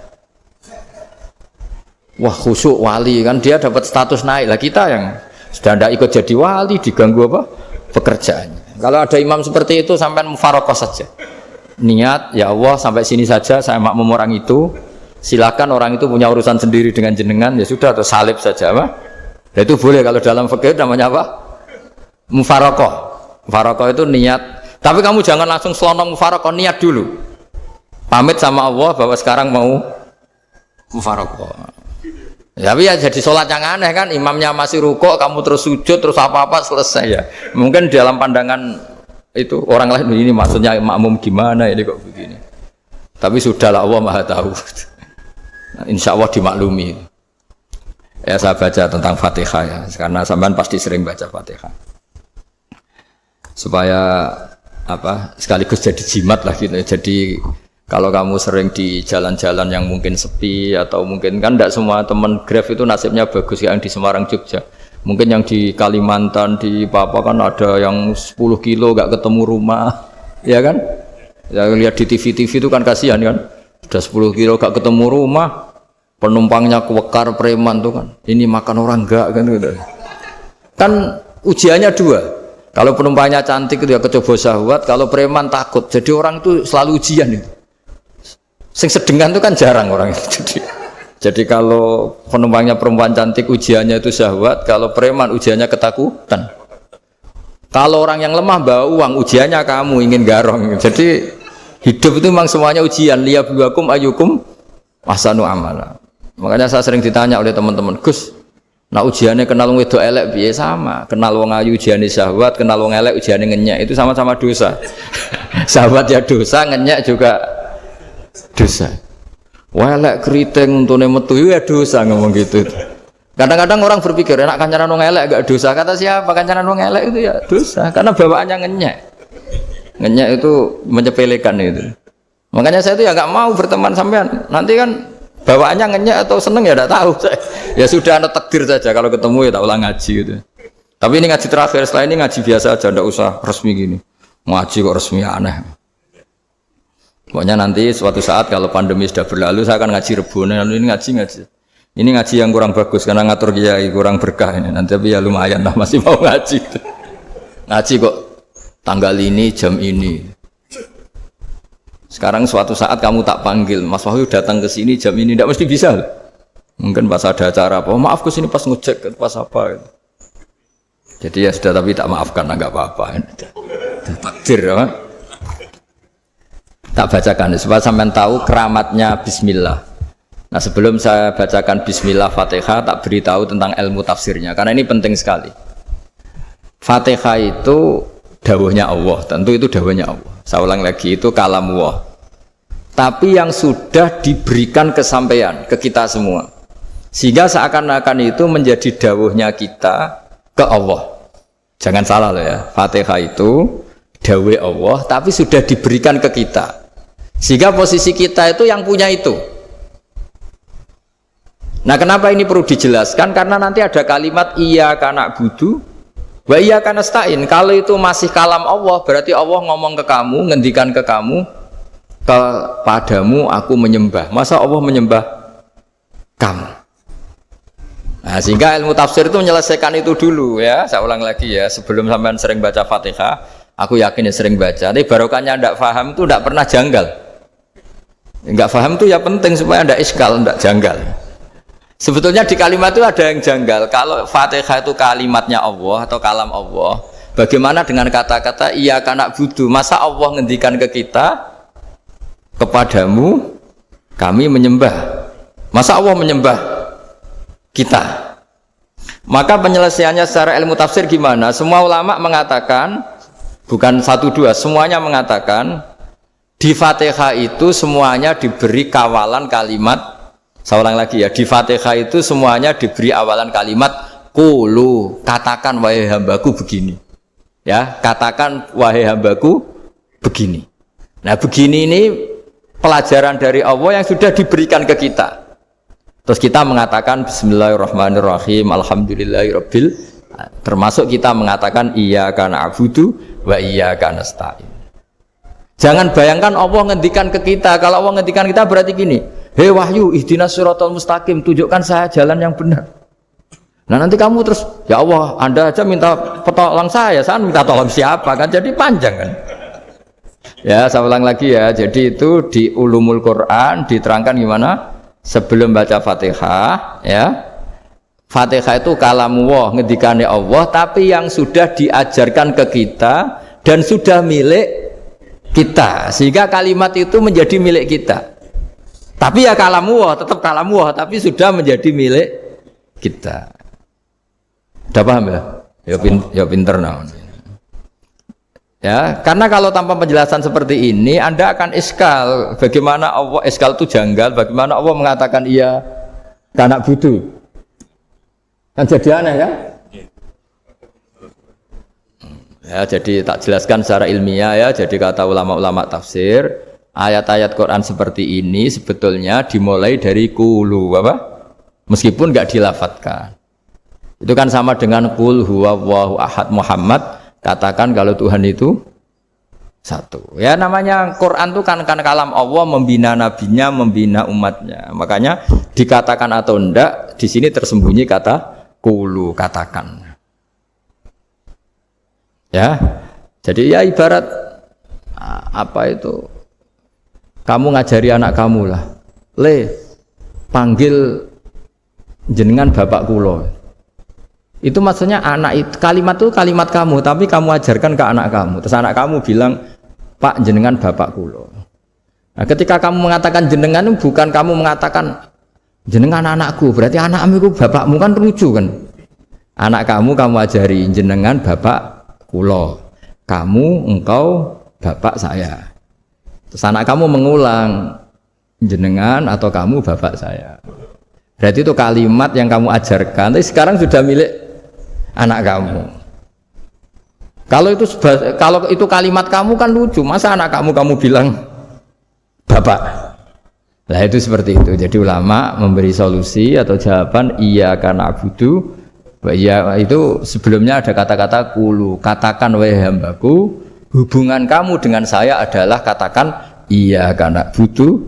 S1: wah khusyuk wali kan, dia dapat status naik lah, kita yang sudah tidak ikut jadi wali diganggu apa pekerjaannya. Kalau ada imam seperti itu sampai mufaroqah saja, niat ya Allah sampai sini saja saya makmum orang itu, silakan orang itu punya urusan sendiri dengan jenengan ya sudah, atau salib saja apa. Nah, itu boleh kalau dalam fikih namanya apa? Mufaroqah. Mufaroqah itu niat, tapi kamu jangan langsung selonong mufaroqah, niat dulu pamit sama Allah bahwa sekarang mau mufaroqah. Tapi ya jadi sholat yang aneh kan, imamnya masih rukuk, kamu terus sujud, terus apa-apa selesai ya. Mungkin dalam pandangan itu orang lain ini maksudnya makmum gimana ini kok begini. Tapi sudahlah Allah Maha tahu. Nah, insya Allah dimaklumi. Ya saya baca tentang Fatihah ya, karena sampean pasti sering baca Fatihah. Supaya apa? Sekaligus jadi jimat lah gitu. Jadi kalau kamu sering di jalan-jalan yang mungkin sepi, atau mungkin kan tidak semua teman Grab itu nasibnya bagus yang di Semarang Jogja, mungkin yang di Kalimantan di Papua kan ada yang 10 kilo gak ketemu rumah ya kan, ya lihat di TV itu kan kasihan kan, udah 10 kilo gak ketemu rumah, penumpangnya kewekar preman tuh kan, ini makan orang enggak kan gitu. Kan ujiannya dua, kalau penumpangnya cantik itu ya kecoba syahwat, kalau preman takut, jadi orang itu selalu ujian itu. Sing sedengan itu kan jarang orang itu. Jadi kalau penumpangnya perempuan cantik ujiannya itu syahwat, kalau preman ujiannya ketakutan. Kalau orang yang lemah bawa uang ujiannya kamu ingin garong. Jadi hidup itu memang semuanya ujian. Liyabluwakum ayyukum ahsanu amala. Makanya saya sering ditanya oleh teman-teman, Gus, nah ujiannya kenal wong wedok elek piye? Sama. Kenal wong ayu ujiannya syahwat, kenal wong elek ujiannya ngenyek, itu sama-sama dosa. Syahwat ya dosa, ngenyek juga dosa. Wah elek keriting untune metu ya dosa, ngomong gitu. Kadang-kadang orang berpikir enak kancanan wong elek gak dosa. Kata siapa? Kancanan wong elek itu ya dosa, karena bawaannya ngenyek. Ngenyek itu menyepelekan itu. Makanya saya itu ya nggak mau berteman sampean. Nanti kan bawaannya ngenyek atau seneng ya tidak tahu. Ya sudah, ada takdir saja, kalau ketemu ya tak ulang ngaji gitu. Tapi ini ngaji terakhir, setelah ini ngaji biasa aja, tidak usah resmi gini. Ngaji kok resmi aneh. Pokoknya nanti suatu saat kalau pandemi sudah berlalu saya akan ngaji Rebone. Ini ngaji. Ini ngaji yang kurang bagus karena ngatur kiai kurang berkah ini. Nanti tapi ya lumayan lah, masih mau ngaji. Ngaji kok tanggal ini jam ini. Sekarang suatu saat kamu tak panggil, Mas Wahyu datang ke sini jam ini, tidak mesti bisa. Mungkin pas ada acara apa, maaf ke sini pas ngecek pas apa. Gitu. Jadi ya sudah, tapi tak maafkan, enggak apa-apa. Takdir apa? Tak bacakan supaya sampean tahu keramatnya bismillah. Nah, sebelum saya bacakan bismillah Fatihah, tak beritahu tentang ilmu tafsirnya karena ini penting sekali. Fatihah itu dawuhnya Allah, tentu itu dawuhnya Allah. Saya ulang lagi, itu kalam Allah. Tapi yang sudah diberikan kesampaian ke kita semua. Sehingga seakan-akan itu menjadi dawuhnya kita ke Allah. Jangan salah loh ya. Fatihah itu dawuh Allah tapi sudah diberikan ke kita. Sehingga posisi kita itu yang punya itu. Nah, kenapa ini perlu dijelaskan? Karena nanti ada kalimat iyyaka na'budu wa iyyaka nasta'in. Kalau itu masih kalam Allah, berarti Allah ngomong ke kamu, ngendikan ke kamu, kepadamu aku menyembah. Masa Allah menyembah kamu? Nah, sehingga ilmu tafsir itu menyelesaikan itu dulu ya. Saya ulang lagi ya, sebelum sampean sering baca Fatihah, aku yakin ya sering baca. Tapi barokahnya ndak paham itu ndak pernah janggal. Enggak paham itu ya penting supaya ndak iskal, ndak janggal. Sebetulnya di kalimat itu ada yang janggal. Kalau Fatihah itu kalimatnya Allah atau kalam Allah, bagaimana dengan kata-kata iyyaka na'budu? Masa Allah ngendikan ke kita, kepadamu kami menyembah? Masa Allah menyembah kita? Maka penyelesaiannya secara ilmu tafsir gimana? Semua ulama mengatakan, bukan satu dua, semuanya mengatakan di Fatihah itu semuanya diberi kawalan kalimat. Saya ulang lagi ya, di Fatihah itu semuanya diberi awalan kalimat qulu, katakan wahai hambaku begini. Ya, katakan wahai hambaku begini. Nah, begini ini pelajaran dari Allah yang sudah diberikan ke kita. Terus kita mengatakan bismillahirrahmanirrahim, alhamdulillahirabbil, termasuk kita mengatakan iyyaka na'budu wa iyyaka nasta'in. Jangan bayangkan Allah ngendikan ke kita. Kalau Allah ngendikan kita berarti gini, hei wahyu ihdinas siratal mustaqim, tunjukkan saya jalan yang benar. Nah nanti kamu terus, ya Allah, Anda aja minta tolong saya minta tolong siapa kan, jadi panjang kan. Ya, saya ulang lagi ya, jadi itu di Ulumul Quran diterangkan gimana? Sebelum baca Fatihah ya, Fatihah itu kalamullah, ngendikane Allah, tapi yang sudah diajarkan ke kita dan sudah milik kita, sehingga kalimat itu menjadi milik kita. Tapi ya kalamullah, tetap kalamullah, tapi sudah menjadi milik kita. Udah paham ya? Ya pinter nah. Ya, karena kalau tanpa penjelasan seperti ini, Anda akan iskal. Bagaimana Allah, iskal itu janggal, bagaimana Allah mengatakan iya karena butuh. Kan jadi aneh kan? Ya, jadi tak jelaskan secara ilmiah ya. Jadi kata ulama-ulama tafsir, ayat-ayat Quran seperti ini sebetulnya dimulai dari qulu, apa? Meskipun enggak dilafatkan. Itu kan sama dengan qul huwallahu ahad Muhammad, katakan kalau Tuhan itu satu. Ya namanya Quran itu kan kalam Allah, membina nabinya, membina umatnya. Makanya dikatakan atau enggak, di sini tersembunyi kata qulu, katakan. Ya. Jadi ya ibarat apa itu? Kamu ngajari anak kamu lah, le panggil jenengan bapak kulo. Itu maksudnya anak itu, kalimat itu kalimat kamu, tapi kamu ajarkan ke anak kamu. Terus anak kamu bilang, Pak jenengan bapak kulo. Nah, ketika kamu mengatakan jenengan, bukan kamu mengatakan jenengan anakku, berarti anakmu itu bapakmu, kan lucu kan? Anak kamu ajari jenengan bapak kulo, kamu engkau bapak saya. Terus anak kamu mengulang jenengan atau kamu bapak saya. Berarti itu kalimat yang kamu ajarkan, tapi sekarang sudah milik anak kamu. Kalau itu kalimat kamu kan lucu, masa anak kamu bilang bapak. Nah itu seperti itu. Jadi ulama memberi solusi atau jawaban iyyaka na'budu wa iya, itu sebelumnya ada kata-kata qulu, katakan wahai hambaku, hubungan kamu dengan saya adalah katakan iyyaka na'budu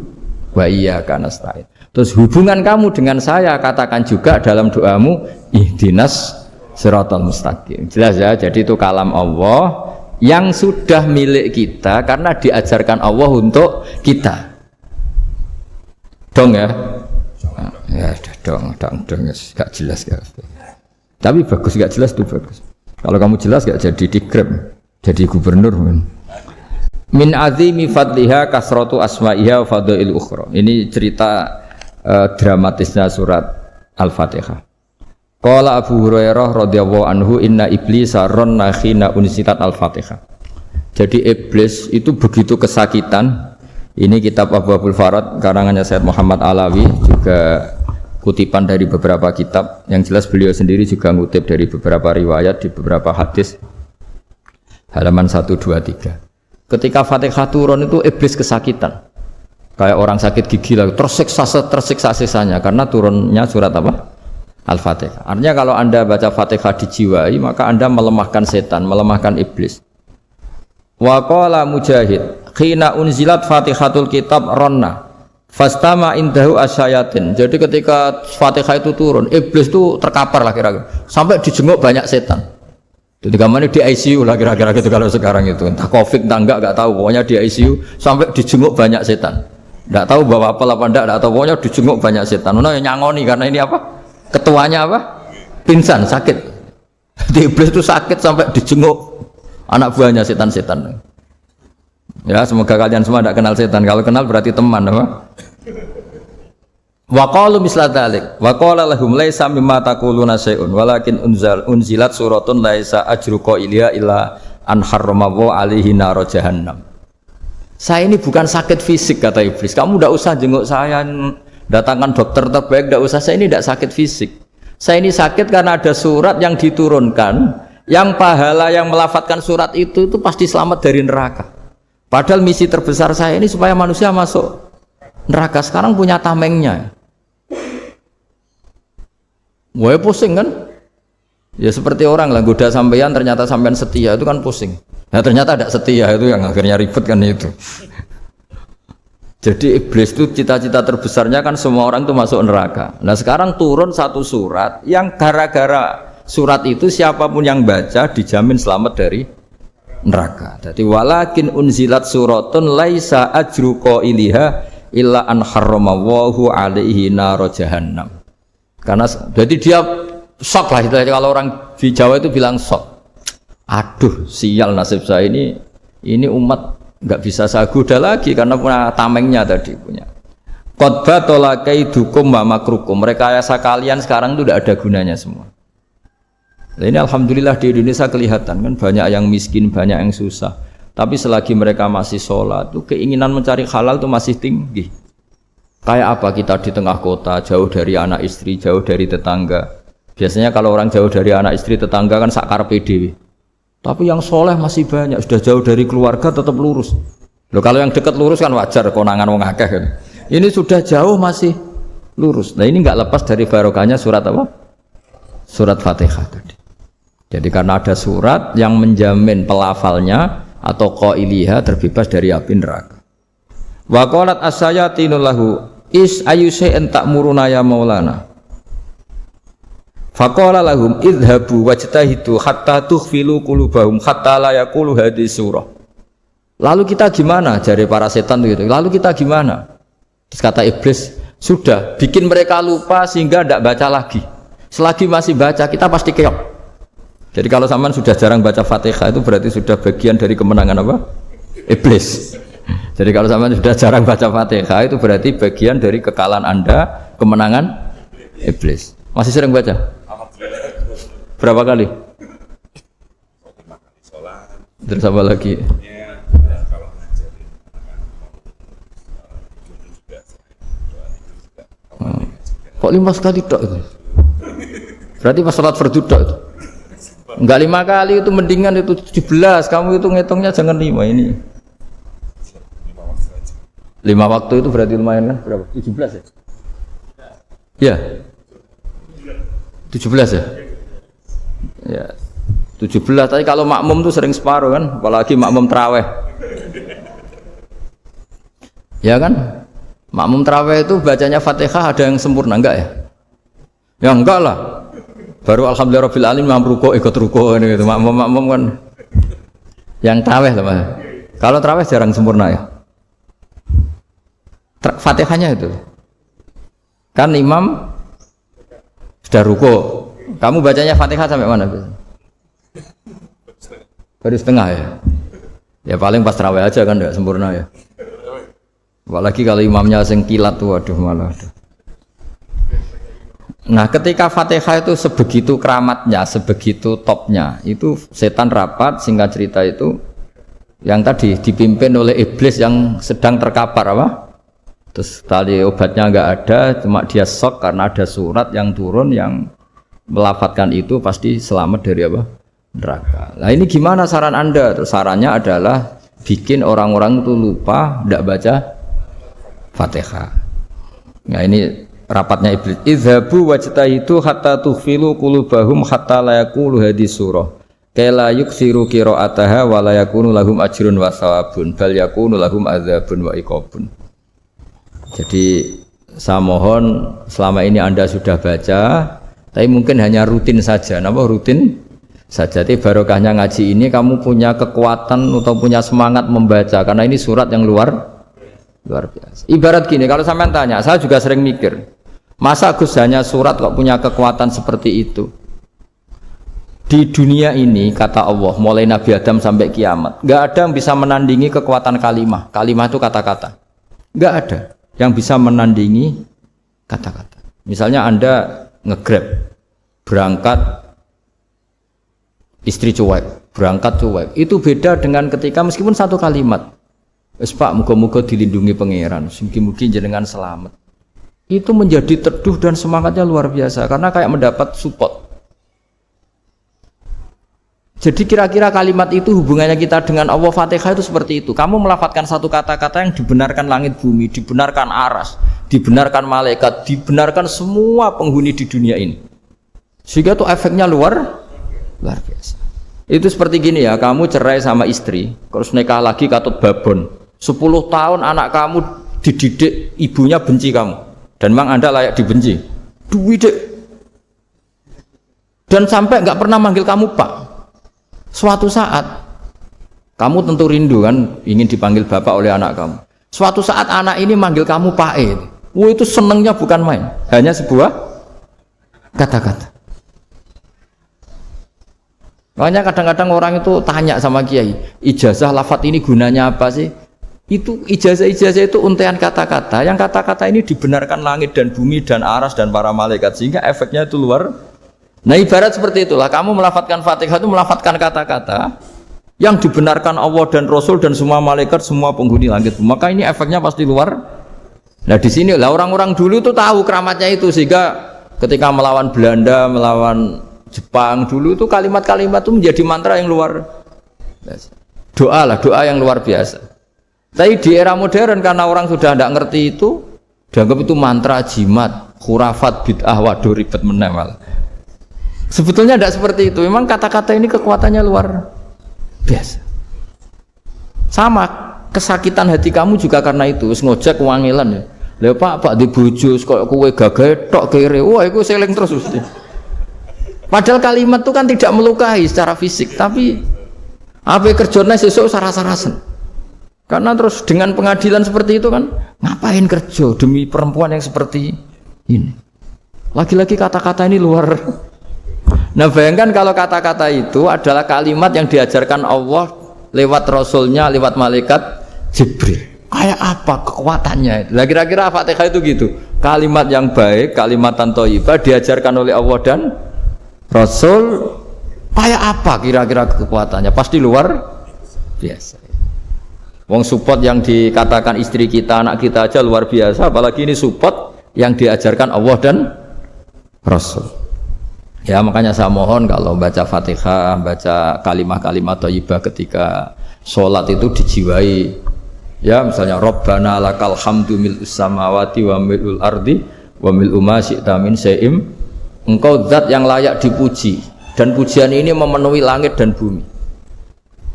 S1: wa iyyaka nasta'in. Terus hubungan kamu dengan saya katakan juga dalam doamu ihdinas siratal mustaqim. Jelas ya, jadi itu kalam Allah yang sudah milik kita karena diajarkan Allah untuk kita. Dong ya? Ya dong, gak jelas ya. Tapi bagus, gak jelas tuh bagus. Kalau kamu jelas gak jadi dikrem, jadi gubernur. Min azimi fadliha kasratu asma'iha wa fadail ukhra. Ini cerita dramatisnya surat Al-Fatihah. Qala Abu Hurairah radhiyallahu anhu inna iblisa ranna khina unsitat Al-Fatihah. Jadi iblis itu begitu kesakitan. Ini kitab Abwaabul Farad karangannya Sayyid Muhammad Alawi, juga kutipan dari beberapa kitab. Yang jelas beliau sendiri juga ngutip dari beberapa riwayat di beberapa hadis. Halaman 123. Ketika Fatihah turun itu iblis kesakitan. Kayak orang sakit gigi lah, tersiksa sisanya karena turunnya surat apa? Al-Fatihah. Artinya kalau Anda baca Fatihah dijiwai, maka Anda melemahkan setan, melemahkan iblis. Wa qala Mujahid, khina unzilat Fatihatul kitab ronna Fastama indahu asyayatin. Jadi ketika Fatihah itu turun, iblis itu terkapar lah kira-kira. Sampai dijenguk banyak setan. Jadi kemana di ICU lah kira-kira gitu kalau sekarang itu. Entah COVID entah enggak tahu. Pokoknya di ICU sampai dijenguk banyak setan. Enggak tahu bawa apa enggak tahu. Pokoknya dijenguk banyak setan. Mana yang nyangoni karena ini apa? Ketuanya apa? Pingsan, sakit. Di iblis itu sakit sampai dijenguk anak buahnya setan-setan. Ya, semoga kalian semua tidak kenal setan. Kalau kenal berarti teman, apa? Wa qalu misla dzalik. Wa qala lahum laisa mimma taquluna syai'un walakin unzilat suratun laisa ajru qailiha illa an harramahu alaihi nar jahannam. Saya ini bukan sakit fisik kata iblis. Kamu tidak usah jenguk saya, datangkan dokter terbaik, tidak usah. Saya ini tidak sakit fisik. Saya ini sakit karena ada surat yang diturunkan, yang pahala yang melafadzkan surat itu pasti selamat dari neraka. Padahal misi terbesar saya ini supaya manusia masuk neraka. Sekarang punya tamengnya. Wah pusing kan? Ya seperti orang lah goda sampean ternyata sampean setia itu kan pusing. Nah ternyata tidak setia itu yang akhirnya ribet kan itu. Jadi iblis itu cita-cita terbesarnya kan semua orang itu masuk neraka. Nah sekarang turun satu surat yang gara-gara surat itu siapapun yang baca dijamin selamat dari neraka. Jadi walakin unzilat suratun laisa ajru qailiha illa an harramahu alaihi nar jahannam. Karena jadi dia shock lah itu kalau orang di Jawa itu bilang shock. Aduh, sial nasib saya ini umat nggak bisa saya goda lagi karena punya tamengnya tadi punya. Qad batala kaidukum wa makrukum. Rekayasa kalian sekarang itu tidak ada gunanya semua. Nah, ini alhamdulillah di Indonesia kelihatan kan banyak yang miskin, banyak yang susah. Tapi selagi mereka masih sholat, tuh keinginan mencari halal itu masih tinggi. Kayak apa kita di tengah kota, jauh dari anak istri, jauh dari tetangga. Biasanya kalau orang jauh dari anak istri, tetangga kan sakar PDW. Tapi yang soleh masih banyak, sudah jauh dari keluarga tetap lurus. Loh kalau yang dekat lurus kan wajar, konangan wong akeh kan. Ini sudah jauh masih lurus. Nah ini nggak lepas dari barokahnya surat apa? Surat Fatihah tadi. Jadi karena ada surat yang menjamin pelafalnya atau qailiha terbebas dari api neraka. Wa qalat as-sayatinu lahu is ayyusai'in ta'muruna ya maulana. Faqala lahum idhabu wajtahidu hatta tukhfilu qulubahum hatta la yaqulu hadhihi surah. Lalu kita gimana? Jari para setan itu. Lalu kita gimana? Terus kata iblis, sudah bikin mereka lupa sehingga tidak baca lagi. Selagi masih baca kita pasti keok. Jadi kalau sampean sudah jarang baca Fatihah itu berarti sudah bagian dari kemenangan apa? Iblis. Jadi kalau sampean sudah jarang baca Fatihah itu berarti bagian dari kekalahan Anda, kemenangan iblis. Masih sering baca? Berapa kali?
S2: 5 kali sholat.
S1: Terus apa lagi?
S2: Kalau ngajarin
S1: Kok 5 kali tok itu? Berarti pas sholat fardu tok itu? Enggak 5 kali itu mendingan itu 17. Kamu itu ngitungnya jangan 5 ini. 5 waktu itu berarti lumayan kan? Berapa? 17 ya? Ya. 17 ya? Ya. 17 tapi kalau makmum tuh sering separuh kan? Apalagi makmum tarawih. Ya kan? Makmum tarawih itu bacanya Fatihah ada yang sempurna enggak ya? Ya enggak lah. Baru alhamdulillahirabbil alamin mampu ruko ikut ruko gitu. Makmum kan yang tarawih lah Mas. Kalau tarawih jarang sempurna ya. Fatihahnya itu. Kan imam sudah ruko. Kamu bacanya Fatihah sampai mana? Baru setengah ya. Ya paling pas tarawih aja kan enggak sempurna ya. Apalagi kalau imamnya sing kilat tuh waduh malah. Nah ketika Fatihah itu sebegitu keramatnya, sebegitu topnya, itu setan rapat, singkat cerita itu yang tadi dipimpin oleh iblis yang sedang terkapar apa? Terus tali obatnya nggak ada, cuma dia shock karena ada surat yang turun yang melafatkan itu pasti selamat dari apa? Neraka. Nah ini gimana saran Anda? Terus sarannya adalah bikin orang-orang itu lupa, tidak baca Fatihah. Nah ini rapatnya iblis. Idhabu wajtahidu hatta tukhfilu qulubahum hatta la yaqulu hadhihi surah. Kala yuksiru qira'ataha wa la yakunu lahum ajrun wa thawabun bal yakunu lahum adzabun wa iqabun. Jadi saya mohon selama ini Anda sudah baca, tapi mungkin hanya rutin saja. Napa rutin saja? Jadi barokahnya ngaji ini kamu punya kekuatan atau punya semangat membaca karena ini surat yang luar biasa. Ibarat gini, kalau sampean tanya, saya juga sering mikir, masa Gus hanya surat kok punya kekuatan seperti itu? Di dunia ini kata Allah, mulai Nabi Adam sampai kiamat, nggak ada yang bisa menandingi kekuatan kalimah. Kalimah itu kata-kata. Nggak ada yang bisa menandingi kata-kata. Misalnya Anda nge-grab, berangkat istri cuek, berangkat cuek. Itu beda dengan ketika meskipun satu kalimat, wes Pak, muga-muga dilindungi pangeran, mugi-mugi jenengan selamat. Itu menjadi teduh dan semangatnya luar biasa karena kayak mendapat support. Jadi kira-kira kalimat itu hubungannya kita dengan Allah, Fatihah itu seperti itu. Kamu melafadzkan satu kata-kata yang dibenarkan langit bumi, dibenarkan aras, dibenarkan malaikat, dibenarkan semua penghuni di dunia ini. Sehingga itu efeknya luar biasa. Itu seperti gini ya, kamu cerai sama istri, terus nikah lagi katut babon. 10 tahun anak kamu dididik, ibunya benci kamu. Dan memang Anda layak dibenci. Dididik. Dan sampai nggak pernah manggil kamu Pak. Suatu saat kamu tentu rindu kan ingin dipanggil bapak oleh anak kamu. Suatu saat anak ini manggil kamu Pak E. Wah, itu senengnya bukan main, hanya sebuah kata-kata. Makanya kadang-kadang orang itu tanya sama kiai, ijazah lafadz ini gunanya apa sih? Itu ijazah itu untaian kata-kata. Yang kata-kata ini dibenarkan langit dan bumi dan aras dan para malaikat sehingga efeknya itu luar. Nah ibarat seperti itulah, kamu melafadzkan Fatihah itu melafadzkan kata-kata yang dibenarkan Allah dan Rasul dan semua malaikat, semua penghuni langit. Maka ini efeknya pasti luar. Nah di sini lah orang-orang dulu itu tahu keramatnya itu sehingga ketika melawan Belanda, melawan Jepang dulu itu kalimat-kalimat itu menjadi mantra yang luar biasa. Doa yang luar biasa. Tapi di era modern karena orang sudah tidak ngerti itu, dianggap itu mantra, jimat, khurafat, bid'ah, waduh ribet menemal. Sebetulnya tidak seperti itu. Memang kata-kata ini kekuatannya luar biasa. Sama kesakitan hati kamu juga karena itu. Ngojek wangilan ya. Lha Pak di bojo kok kowe gagah tok kere. Wah, iku seling terus mesti. Padahal kalimat itu kan tidak melukai secara fisik, tapi apa kerjane sesuk sarasa-rasen. Karena terus dengan pengadilan seperti itu kan, ngapain kerja demi perempuan yang seperti ini? Lagi-lagi kata-kata ini luar. Nah bayangkan kalau kata-kata itu adalah kalimat yang diajarkan Allah lewat Rasulnya, lewat malaikat Jibril. Kayak apa kekuatannya? Nah kira-kira Fatihah itu gitu. Kalimat yang baik, kalimatan thayyibah diajarkan oleh Allah dan Rasul. Kayak apa kira-kira kekuatannya? Pasti luar biasa. Wong support yang dikatakan istri kita, anak kita aja luar biasa. Apalagi ini support yang diajarkan Allah dan Rasul. Ya makanya saya mohon kalau baca Fatihah, baca kalimat-kalimat thayyibah ketika sholat itu dijiwai. Ya misalnya Rabbana lakal hamdu mil'us samawati wa mil'ul ardi wa mil'u ma syi'ta min syai'im. Engkau zat yang layak dipuji dan pujian ini memenuhi langit dan bumi.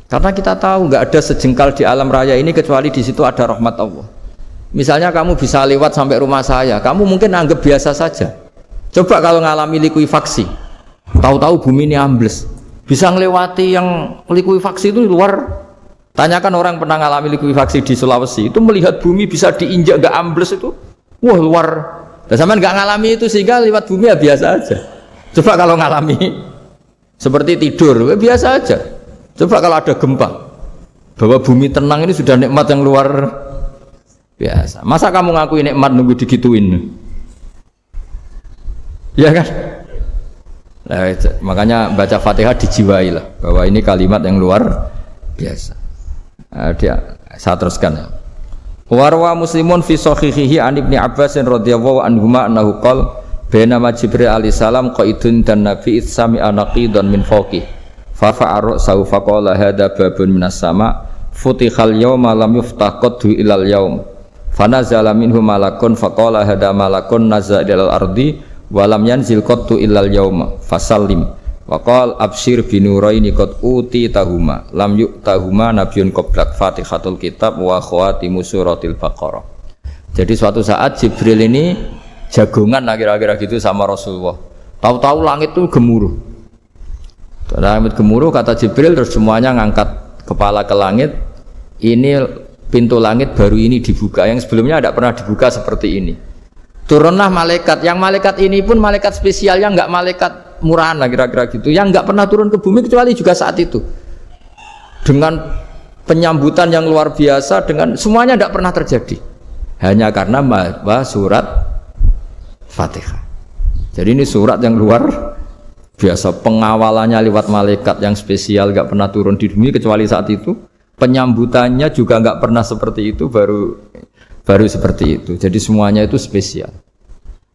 S1: Karena kita tahu nggak ada sejengkal di alam raya ini kecuali di situ ada rahmat Allah. Misalnya kamu bisa lewat sampai rumah saya, kamu mungkin anggap biasa saja. Coba kalau ngalami likuifaksi, tahu-tahu bumi ini ambles, bisa ngelewati yang likuifaksi itu luar. Tanyakan orang pernah ngalami likuifaksi di Sulawesi, itu melihat bumi bisa diinjak gak ambles itu, wah luar. Dan sampean nggak ngalami itu sehingga lewat bumi ya biasa aja. Coba kalau ngalami seperti tidur, ya biasa aja. Coba kalau ada gempa, bahwa bumi tenang ini sudah nikmat yang luar biasa. Masa kamu ngakui nikmat nunggu digituin? Ya kan? Nah, makanya baca Fatihah dijiwai lah bahwa ini kalimat yang luar biasa. Saya teruskan ya. Warwa Muslimun fi sahihihi an Ibnu Abbas radhiyallahu anhuma annahu qala bainama Jibril alaihi salam qaidun dan Nabi itsami anaqidan min fawqi fa fa'ara saufa qala hadza babun minas sama futihal yawma lam yuftah qaddu ilal yaum fanazala minhu malakun faqala hadza malakun nazala ilal ardi walam yanzil qattu illal yauma fasallim waqal absyir binuraini qad uti tahuma lam yu'tahuma nabiyyun qablak Fatihatul kitab wa khawatimu suratil baqarah. Jadi suatu saat Jibril ini jagongan kira-kira gitu sama Rasulullah. Tahu-tahu langit itu gemuruh. Langit gemuruh kata Jibril, terus semuanya ngangkat kepala ke langit. Ini pintu langit baru ini dibuka, yang sebelumnya tidak pernah dibuka seperti ini. Turunlah malaikat, yang malaikat ini pun malaikat spesial, yang nggak malaikat murahan lah kira-kira gitu, yang nggak pernah turun ke bumi kecuali juga saat itu. Dengan penyambutan yang luar biasa, dengan semuanya tidak pernah terjadi. Hanya karena membaca surat Fatihah. Jadi ini surat yang luar biasa, pengawalannya lewat malaikat yang spesial, nggak pernah turun di bumi kecuali saat itu. Penyambutannya juga nggak pernah seperti itu, baru seperti itu. Jadi semuanya itu spesial.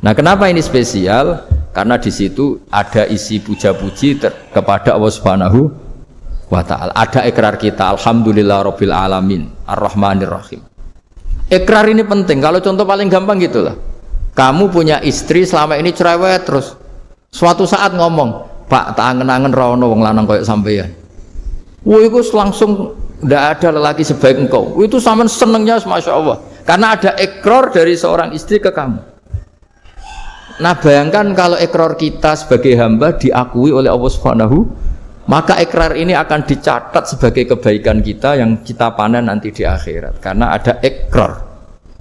S1: Nah, kenapa ini spesial? Karena di situ ada isi puja-puji kepada Allah Subhanahu wa ta'ala. Ada ikrar kita, alhamdulillah rabbil alamin, ar-rahmanir rahim. Ikrar ini penting. Kalau contoh paling gampang gitulah. Kamu punya istri selama ini cerewet terus. Suatu saat ngomong, "Pak, tak angen-angen ra ono wong lanang koyo sampeyan." Wah, itu langsung tidak ada lelaki sebaik engkau. Itu sampean senengnya masya Allah. Karena ada ikrar dari seorang istri ke kamu. Nah, bayangkan kalau ikrar kita sebagai hamba diakui oleh Allah Subhanahu, maka ikrar ini akan dicatat sebagai kebaikan kita yang kita panen nanti di akhirat. Karena ada ikrar.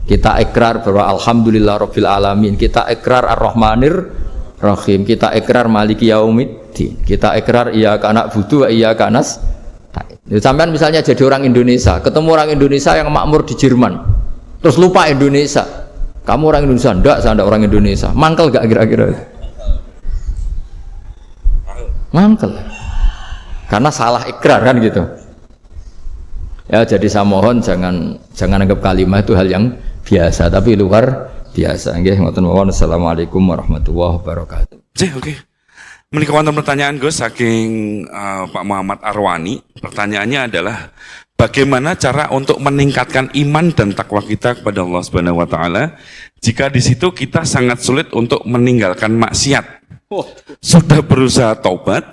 S1: Kita ikrar bahwa alhamdulillah rabbil alamin. Kita ikrar ar-rahmanir rahim. Kita ikrar maliki yaumiddin. Kita ikrar iyyaka na'budu wa iyyaka nasta'in. Sampean misalnya jadi orang Indonesia, ketemu orang Indonesia yang makmur di Jerman. Terus lupa Indonesia. Kamu orang Indonesia? Enggak, saya enggak orang Indonesia. Mangkel gak kira-kira? Mangkel. Karena salah ikrar kan gitu. Ya, jadi saya mohon jangan anggap kalimat itu hal yang biasa, tapi luar biasa. Nggih, ngoten mawon. Assalamualaikum warahmatullahi wabarakatuh.
S2: Oke. Menika wonten pertanyaan Gus saking Pak Muhammad Arwani. Pertanyaannya adalah bagaimana cara untuk meningkatkan iman dan takwa kita kepada Allah Subhanahu wa taala jika di situ kita sangat sulit untuk meninggalkan maksiat. Sudah berusaha taubat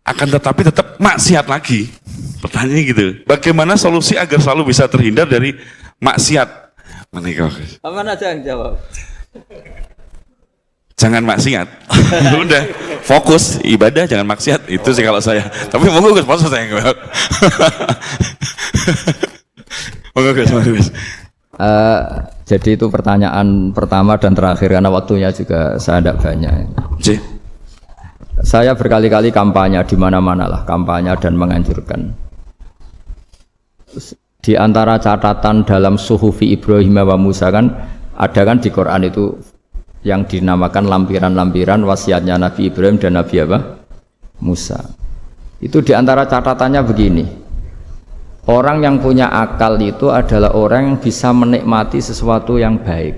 S2: akan tetapi tetap maksiat lagi. Pertanyaannya gitu. Bagaimana solusi agar selalu bisa terhindar dari maksiat? Menika Gus.
S1: Aman aja yang jawab.
S2: Jangan maksiat. Udah, fokus ibadah, jangan maksiat. Itu sih kalau saya. Tapi monggo Gus, maksud saya enggak. Monggo Gus.
S1: Jadi itu pertanyaan pertama dan terakhir karena waktunya juga saya tidak banyak. Saya berkali-kali kampanye di mana-mana lah, kampanye dan menganjurkan. Di antara catatan dalam Suhufi Ibrahim wa Musa kan ada kan di Quran itu yang dinamakan lampiran-lampiran wasiatnya Nabi Ibrahim dan Nabi Musa. Itu di antara catatannya begini. Orang yang punya akal itu adalah orang yang bisa menikmati sesuatu yang baik.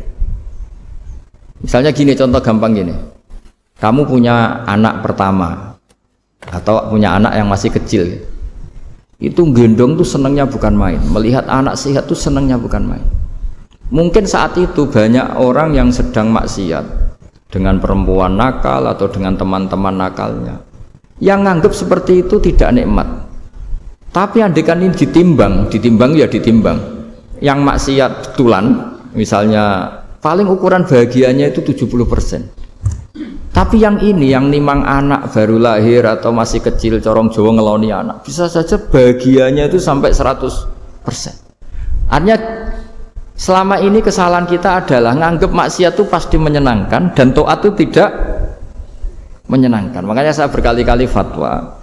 S1: Misalnya gini, contoh gampang gini. Kamu punya anak pertama atau punya anak yang masih kecil. Itu gendong tuh senangnya bukan main. Melihat anak sehat tuh senangnya bukan main. Mungkin saat itu banyak orang yang sedang maksiat dengan perempuan nakal atau dengan teman-teman nakalnya yang nganggap seperti itu tidak nikmat. Tapi andaikan ini ditimbang ya ditimbang. Yang maksiat betulan misalnya paling ukuran bahagianya itu 70%. Tapi yang ini yang nimang anak baru lahir atau masih kecil corong Jawa ngeloni anak bisa saja bahagianya itu sampai 100%. Artinya selama ini kesalahan kita adalah nganggap maksiat itu pasti menyenangkan dan taat itu tidak menyenangkan. Makanya saya berkali-kali fatwa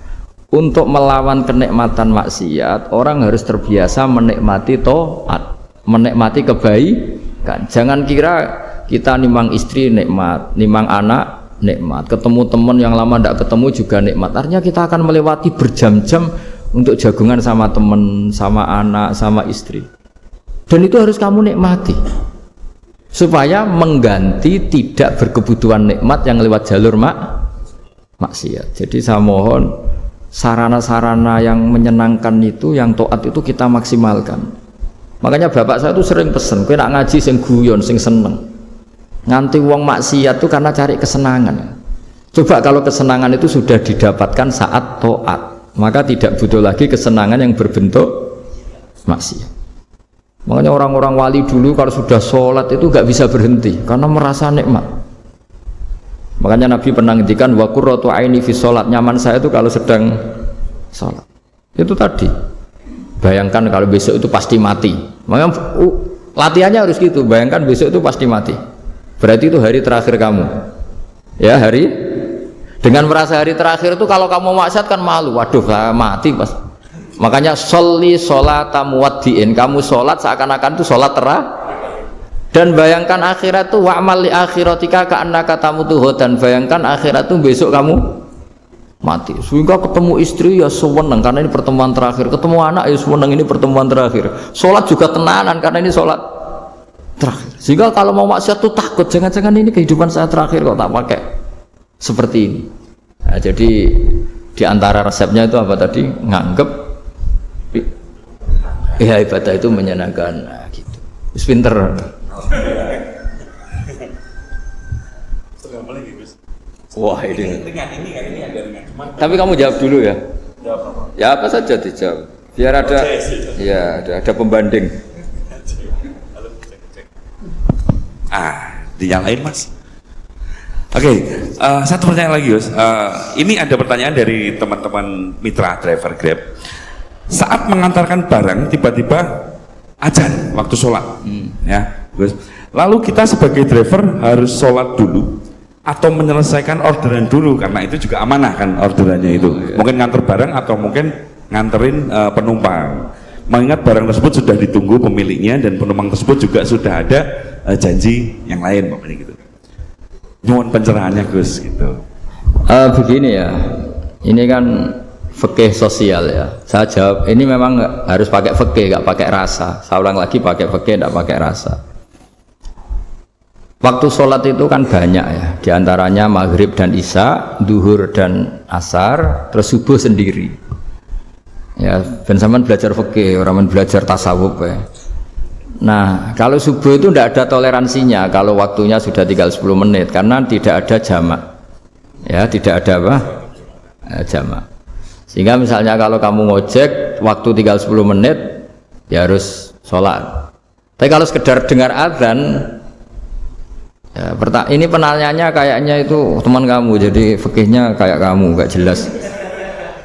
S1: untuk melawan kenikmatan maksiat orang harus terbiasa menikmati taat, menikmati kebaikan. Jangan kira kita nimang istri nikmat, nimang anak nikmat, ketemu teman yang lama tidak ketemu juga nikmat. Artinya kita akan melewati berjam-jam untuk jagungan sama teman, sama anak, sama istri. Dan itu harus kamu nikmati supaya mengganti tidak berkebutuhan nikmat yang lewat jalur maksiat. Jadi saya mohon sarana-sarana yang menyenangkan itu, yang taat itu kita maksimalkan. Makanya bapak saya itu sering pesen, kowe nak ngaji sing guyon, sing seneng. Nganti wong maksiat itu karena cari kesenangan. Coba kalau kesenangan itu sudah didapatkan saat taat, maka tidak butuh lagi kesenangan yang berbentuk maksiat. Makanya orang-orang wali dulu kalau sudah sholat itu nggak bisa berhenti karena merasa nikmat. Makanya Nabi pernah ngendikan wa qurratu aini fi sholat, nyaman saya itu kalau sedang sholat. Itu tadi. Bayangkan kalau besok itu pasti mati. Makanya latihannya harus gitu. Bayangkan besok itu pasti mati. Berarti itu hari terakhir kamu. Ya, hari dengan merasa hari terakhir itu kalau kamu maksiat kan malu. Waduh, saya mati pas. Makanya sholli sholata muwaddiin. Kamu sholat seakan-akan itu sholat terakhir. Dan bayangkan akhirat itu wa'mal li akhiratika ka'annaka tamutu, dan bayangkan akhirat itu besok kamu mati. Sehingga ketemu istri ya seneng karena ini pertemuan terakhir. Ketemu anak ya seneng ini pertemuan terakhir. Sholat juga tenanan karena ini sholat terakhir. Sehingga kalau mau maksiat tuh takut, jangan-jangan ini kehidupan saya terakhir kok tak pakai seperti ini. Nah, jadi di antara resepnya itu apa tadi? Nganggep ya ibadah itu menyenangkan. Nah, gitu. Wis pinter. Wah ini. Tapi kamu jawab dulu ya. Ya apa saja dijawab. Biar ada, ya ada pembanding.
S2: Dinyalain mas. Oke, satu pertanyaan lagi Gus. Ini ada pertanyaan dari teman-teman mitra driver Grab. Saat mengantarkan barang tiba-tiba azan waktu sholat, ya Gus. Lalu kita sebagai driver harus sholat dulu atau menyelesaikan orderan dulu karena itu juga amanah kan orderannya itu. Mungkin nganter barang atau mungkin nganterin penumpang. Mengingat barang tersebut sudah ditunggu pemiliknya dan penumpang tersebut juga sudah ada janji yang lain, pokoknya gitu. Nyuwun pencerahannya Gus gitu.
S1: Begini ya, ini kan fikih sosial ya. Saya jawab ini memang harus pakai fikih, nggak pakai rasa. Saya ulang lagi pakai fikih, nggak pakai rasa. Waktu sholat itu kan banyak ya, diantaranya maghrib dan isya, duhur dan asar, terus subuh sendiri. Ya, ben sampean belajar fikih, orang belajar tasawuf ya. Nah, kalau subuh itu tidak ada toleransinya kalau waktunya sudah tinggal 10 menit karena tidak ada jamak. Ya, tidak ada apa? Jamak. Sehingga misalnya kalau kamu ngojek waktu tinggal 10 menit ya harus sholat. Tapi kalau sekedar dengar azan ya, ini penanyanya kayaknya itu teman kamu, jadi fikihnya kayak kamu, gak jelas.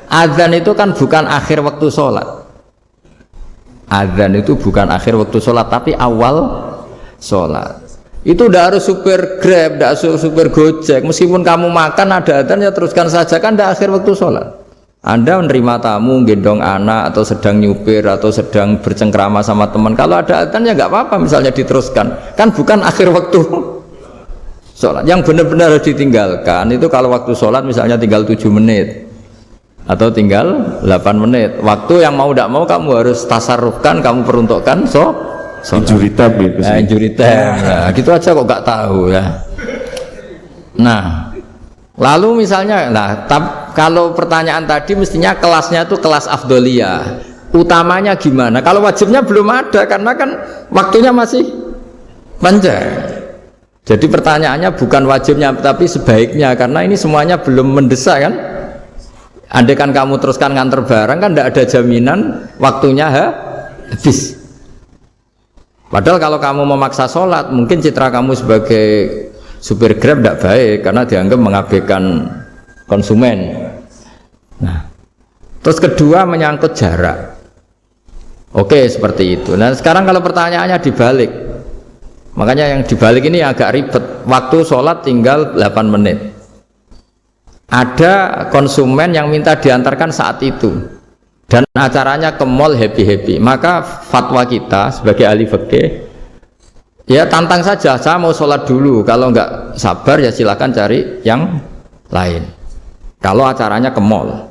S1: Azan itu kan bukan akhir waktu sholat. Azan itu bukan akhir waktu sholat, tapi awal sholat. Itu udah harus supir Grab, udah harus supir Gojek. Meskipun kamu makan ada azan ya teruskan saja, kan udah akhir waktu sholat. Anda menerima tamu, gendong anak, atau sedang nyupir, atau sedang bercengkrama sama teman. Kalau ada azan ya nggak apa-apa, misalnya diteruskan. Kan bukan akhir waktu sholat. Yang benar-benar harus ditinggalkan itu kalau waktu sholat misalnya tinggal 7 menit atau tinggal 8 menit. Waktu yang mau tidak mau kamu harus tasarrufkan, kamu peruntukkan injury time gitu. Injury time. Nah, gitu aja kok nggak tahu ya. Nah, lalu misalnya, kalau pertanyaan tadi mestinya kelasnya itu kelas afdoliyah. Utamanya gimana? Kalau wajibnya belum ada karena kan waktunya masih panjang. Jadi pertanyaannya bukan wajibnya tapi sebaiknya karena ini semuanya belum mendesak kan. Andai kan kamu teruskan nganter barang kan tidak ada jaminan waktunya habis. Padahal kalau kamu memaksa sholat mungkin citra kamu sebagai supir Grab tidak baik karena dianggap mengabaikan konsumen. Nah, terus kedua menyangkut jarak. Oke, seperti itu. Nah sekarang kalau pertanyaannya dibalik, makanya yang dibalik ini agak ribet. Waktu sholat tinggal 8 menit. Ada konsumen yang minta diantarkan saat itu dan acaranya ke mall happy-happy, maka fatwa kita sebagai ahli fikih ya tantang saja, saya mau sholat dulu, kalau nggak sabar ya silakan cari yang lain kalau acaranya ke mall.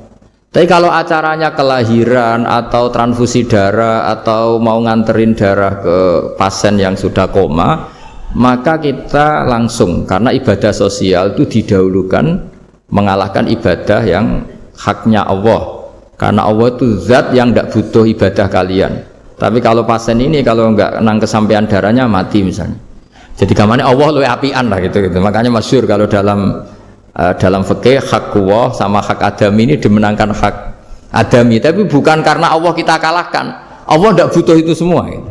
S1: Tapi kalau acaranya kelahiran atau transfusi darah atau mau nganterin darah ke pasien yang sudah koma, maka kita langsung, karena ibadah sosial itu didahulukan mengalahkan ibadah yang haknya Allah, karena Allah itu zat yang tidak butuh ibadah kalian. Tapi kalau pasien ini kalau nggak nang kesampaian darahnya mati misalnya, jadi gamane Allah luwih apian lah gitu. Makanya masyhur kalau dalam fikih hak Allah sama hak adami ini dimenangkan hak adami, tapi bukan karena Allah kita kalahkan. Allah tidak butuh itu semua gitu.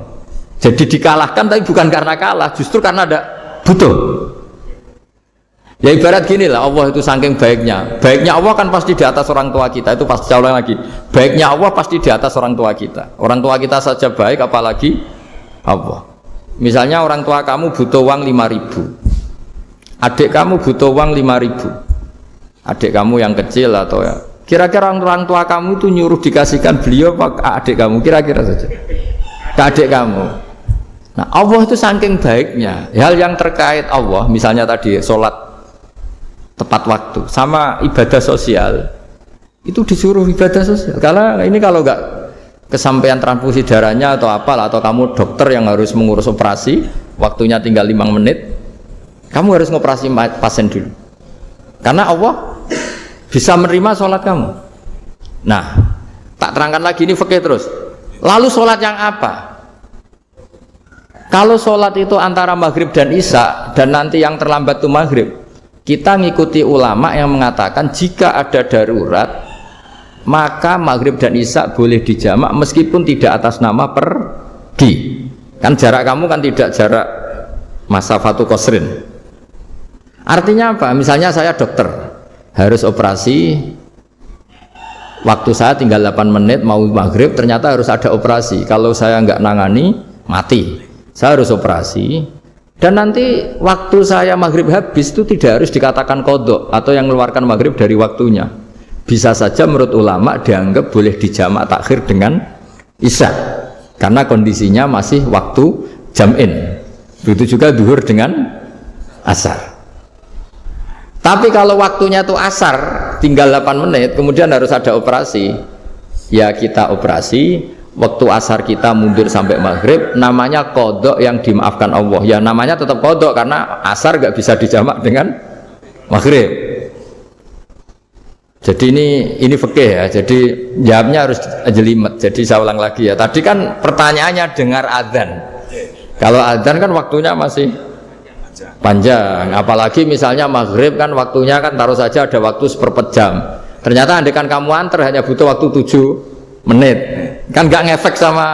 S1: Jadi dikalahkan tapi bukan karena kalah, justru karena ada butuh. Ya ibarat gini lah, Allah itu saking baiknya. Baiknya Allah kan pasti di atas orang tua kita. Itu pasti saya ulang lagi. Baiknya Allah pasti di atas orang tua kita. Orang tua kita saja baik, apalagi Allah. Misalnya orang tua kamu butuh uang 5.000. Adik kamu butuh uang 5.000. Adik kamu yang kecil atau ya. Kira-kira orang tua kamu itu nyuruh dikasihkan beliau apa adik kamu? Kira-kira saja. Ke adik kamu. Nah, Allah itu saking baiknya. Hal yang terkait Allah, misalnya tadi sholat tepat waktu sama ibadah sosial itu disuruh ibadah sosial karena ini kalau nggak kesampaian transfusi darahnya atau apalah atau kamu dokter yang harus mengurus operasi waktunya tinggal 5 menit kamu harus ngoperasi pasien dulu karena Allah bisa menerima sholat kamu. Nah tak terangkan lagi ini fikih terus. Lalu sholat yang apa? Kalau sholat itu antara maghrib dan isya dan nanti yang terlambat itu maghrib, kita ngikuti ulama yang mengatakan jika ada darurat maka maghrib dan isya boleh dijamak meskipun tidak atas nama pergi. Kan jarak kamu kan tidak jarak masafatu qasrin. Artinya apa? Misalnya saya dokter harus operasi, waktu saya tinggal 8 menit mau maghrib, ternyata harus ada operasi. Kalau saya nggak nangani mati, saya harus operasi. Dan nanti waktu saya maghrib habis itu tidak harus dikatakan qadha atau yang mengeluarkan maghrib dari waktunya. Bisa saja menurut ulama dianggap boleh dijamak takhir dengan isya karena kondisinya masih waktu jam'in. Begitu juga zuhur dengan asar. Tapi kalau waktunya itu asar tinggal 8 menit kemudian harus ada operasi, ya kita operasi. Waktu asar kita mundur sampai maghrib, namanya qadha yang dimaafkan Allah. Ya namanya tetap qadha karena asar gak bisa dijamak dengan maghrib. Jadi ini fikih ya. Jadi jawabnya harus jelimet. Jadi saya ulang lagi ya. Tadi kan pertanyaannya dengar adzan. Kalau adzan kan waktunya masih panjang. Apalagi misalnya maghrib kan waktunya kan taruh saja ada waktu seperempat jam. Ternyata andaikan kamu antar hanya butuh waktu 7 menit kan nggak ngefek sama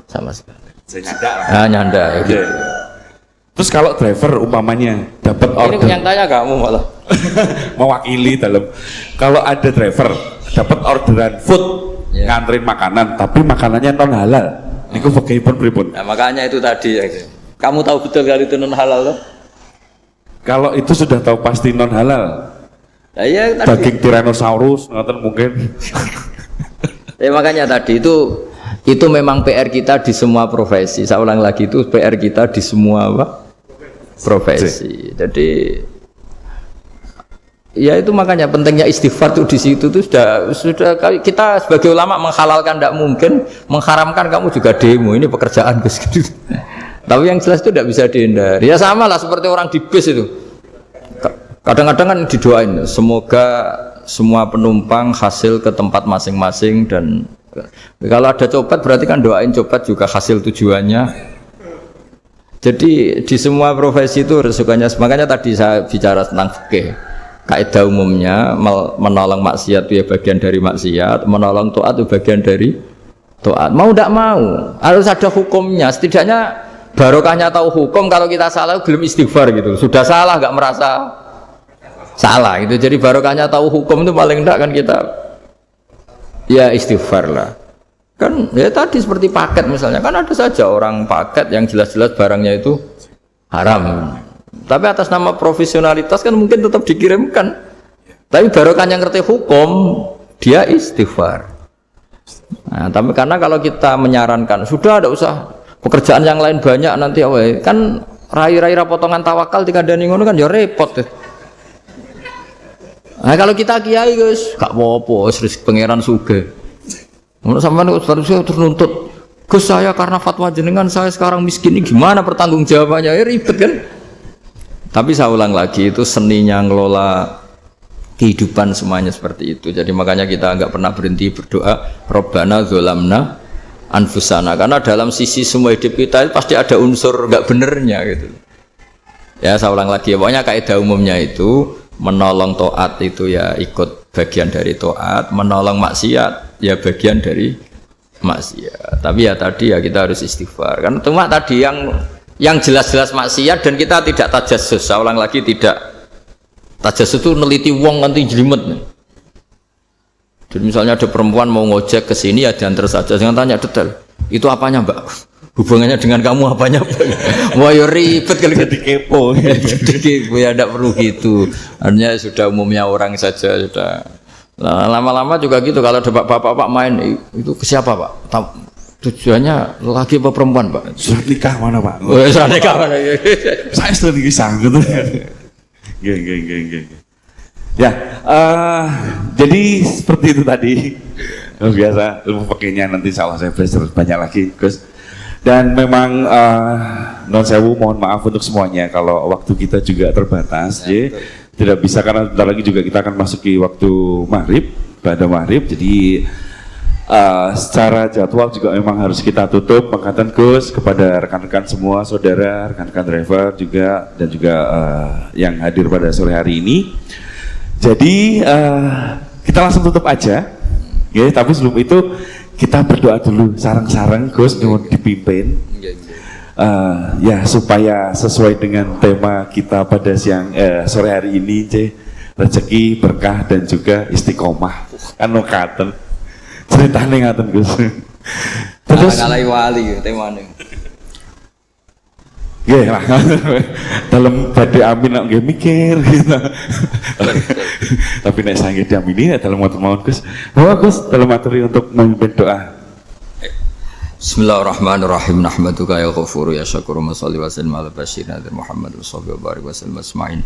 S1: sekali. Saya nyanda gitu.
S2: Terus kalau driver umpamanya dapat order,
S1: ini yang tanya kamu malah
S2: mewakili dalam kalau ada driver dapat orderan food nganterin makanan tapi makanannya non halal, itu fakihipun pripun?
S1: Nah, makanya itu tadi ya. Kamu tahu betul kalau itu non halal loh?
S2: Kalau itu sudah tahu pasti non halal.
S1: Nah, iya,
S2: daging Tyrannosaurus ngoten mungkin.
S1: Ya makanya tadi itu memang PR kita di semua profesi. Saya ulang lagi itu PR kita di semua profesi. Jadi ya itu makanya pentingnya istighfar tuh di situ tuh sudah kita sebagai ulama menghalalkan tidak mungkin, mengharamkan kamu juga demo ini pekerjaan Gus. Tapi yang jelas itu tidak bisa dihindari. Ya sama lah seperti orang di bis itu. Kadang-kadang kan didoain semoga semua penumpang hasil ke tempat masing-masing dan kalau ada copet berarti kan doain copet juga hasil tujuannya. Jadi di semua profesi itu resikonya. Makanya tadi saya bicara tentang fikih. Kaidah umumnya menolong maksiat itu ya bagian dari maksiat, menolong taat itu bagian dari taat. Mau tidak mau harus ada hukumnya. Setidaknya barokahnya tahu hukum. Kalau kita salah belum istighfar gitu. Sudah salah nggak merasa salah itu. Jadi barokahnya tahu hukum itu paling enggak kan kita ya istighfar lah. Kan ya tadi seperti paket misalnya kan ada saja orang paket yang jelas-jelas barangnya itu haram. Tapi atas nama profesionalitas kan mungkin tetap dikirimkan. Tapi barokahnya ngerti hukum dia istighfar. Nah, tapi karena kalau kita menyarankan sudah ada usah pekerjaan yang lain banyak nanti kan rai-rai potongan tawakal dikandani ngono kan ya repot deh. Nah kalau kita kiai guys, gak apa-apa, wis pangeran sugih. Menurut sampean baru saya ternuntut, Gus saya karena fatwa jenengan saya sekarang miskin ini gimana pertanggungjawabannya? Ya ribet kan? Tapi saya ulang lagi itu seninya ngelola kehidupan semuanya seperti itu. Jadi makanya kita nggak pernah berhenti berdoa, Rabbana dzolamna anfusana. Karena dalam sisi semua hidup kita itu pasti ada unsur nggak benernya gitu. Ya saya ulang lagi, pokoknya kaidah umumnya itu menolong taat itu ya ikut bagian dari taat, menolong maksiat ya bagian dari maksiat. Tapi ya tadi ya kita harus istighfar. Karena cuma tadi yang jelas-jelas maksiat dan kita tidak tajassus. Saya ulang lagi, tidak tajassus itu neliti wong nanti jelimet. Jadi misalnya ada perempuan mau ngojek ke sini ya diantar saja, jangan tanya detail. Itu apanya mbak? Hubungannya dengan kamu apanya? Wah ya ribet kalau jadi kepo. Jadi kepo ya tidak perlu gitu. Artinya sudah umumnya orang saja sudah. Nah, lama-lama juga gitu. Kalau ada bapak-bapak main itu ke siapa pak? Tujuannya laki apa perempuan pak?
S2: Surat nikah mana pak?
S1: Oh, surat nikah mana?
S2: Saya sudah nikah sanggup. Geng. Ya, jadi seperti itu tadi. Biasa ilmu pakainya nanti salah saya belajar banyak lagi, Gus. Dan memang non sewu mohon maaf untuk semuanya kalau waktu kita juga terbatas, ya. Tidak bisa karena bentar lagi juga kita akan masuki waktu maghrib, pada maghrib. Jadi secara jadwal juga memang harus kita tutup. Pengangkatan Gus kepada rekan-rekan semua, saudara, rekan-rekan driver juga dan juga yang hadir pada sore hari ini. Jadi kita langsung tutup aja, ya. Tapi sebelum itu kita berdoa dulu, sarang-sarang Gus mohon dipimpin, ya supaya sesuai dengan tema kita pada siang sore hari ini, rezeki, berkah dan juga istiqomah. Kan nokaten, ceritanya ngaten Gus. Terus
S1: ngalai wali temanya.
S2: Ya lah, dalam badai amin nak nggak mikir gitu. Tapi nek sange diamini dalam matur mawon Gus. Bahwa Gus dalam materi untuk memimpin doa.
S1: Bismillahirrahmanirrahim. Nahmaduka ya ghafuru ya syakuru wa shalli wa sallim ala basyirina Muhammad wa sahbihi wa barik wa sallim asma'in.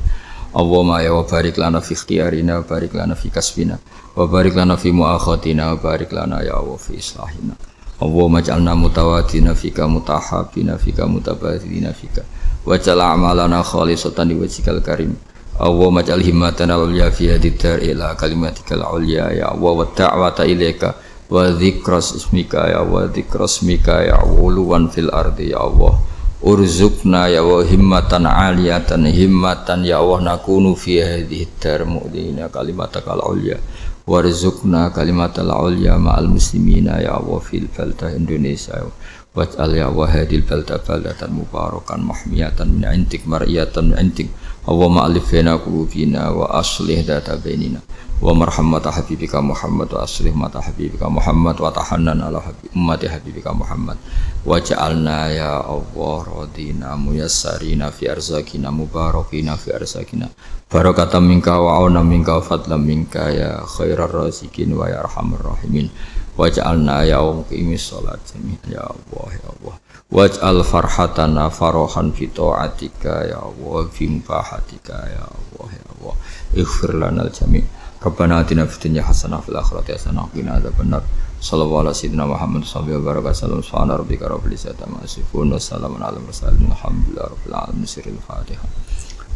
S1: Allahumma ya wa barik lana fi ikhtiyarina wa barik lana fi kasbina wa barik lana fi muakhatina wa barik lana ya wa fi islahina. Allahumma ja'alna mutawadina fika mutahabina fika mutabadina fika waj'al a'malana khalisatan liwajhikal karim. Allahumma ja'al himmatana al-ulya fi hadid dar ila kalimatikal ulya ya Allah wa da'wata ilaika wa dzikras ismika ya wa dzikras ismika ya uluwan fil ardi ya Allah. Urzuqna ya wa himmatan aliyatan himmatan ya Allah nakunu fi hadid dar mu'dina kalimatakal ulya. Warzuqna kalimatal ulya ma'al muslimina ya Allah fil baldah Indonesia waj'al ya Allah hadil baldah baldatan mubarakan mahmiyatan min intik mar'iyatan min intik Allahumma alif baina qulubina wa aslih data bainina wa marhamata habibika Muhammad wa aslih mata habibika Muhammad wa tahannan ala ummati habibika Muhammad waj'alna ya Allah radina muyassarina fi arzakina mubarakina fi arzakina barakatan minka wa auna minka wa fadlan minka ya khairar razikin wa ya arhamar rahimin waj'alna ya muqimis salat jami'an ya Allah ya Allah waj'al farhatana farahan fi ta'atika ya Allah fi mubahatika ya Allah ya Allah ighfir lana al-jami' Rabbana atina fid dunya hasanah fil akhirati hasanah wa qina adzabannar sallallahu alaihi sayyidina Muhammad sallallahu alaihi wasallam subhana rabbika rabbil izzati amma yasifun wa salamun alal mursalin alhamdulillahi rabbil alamin sirril fatihah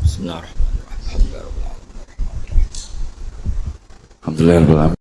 S1: bismillahirrahmanirrahim alhamdulillahi rabbil alamin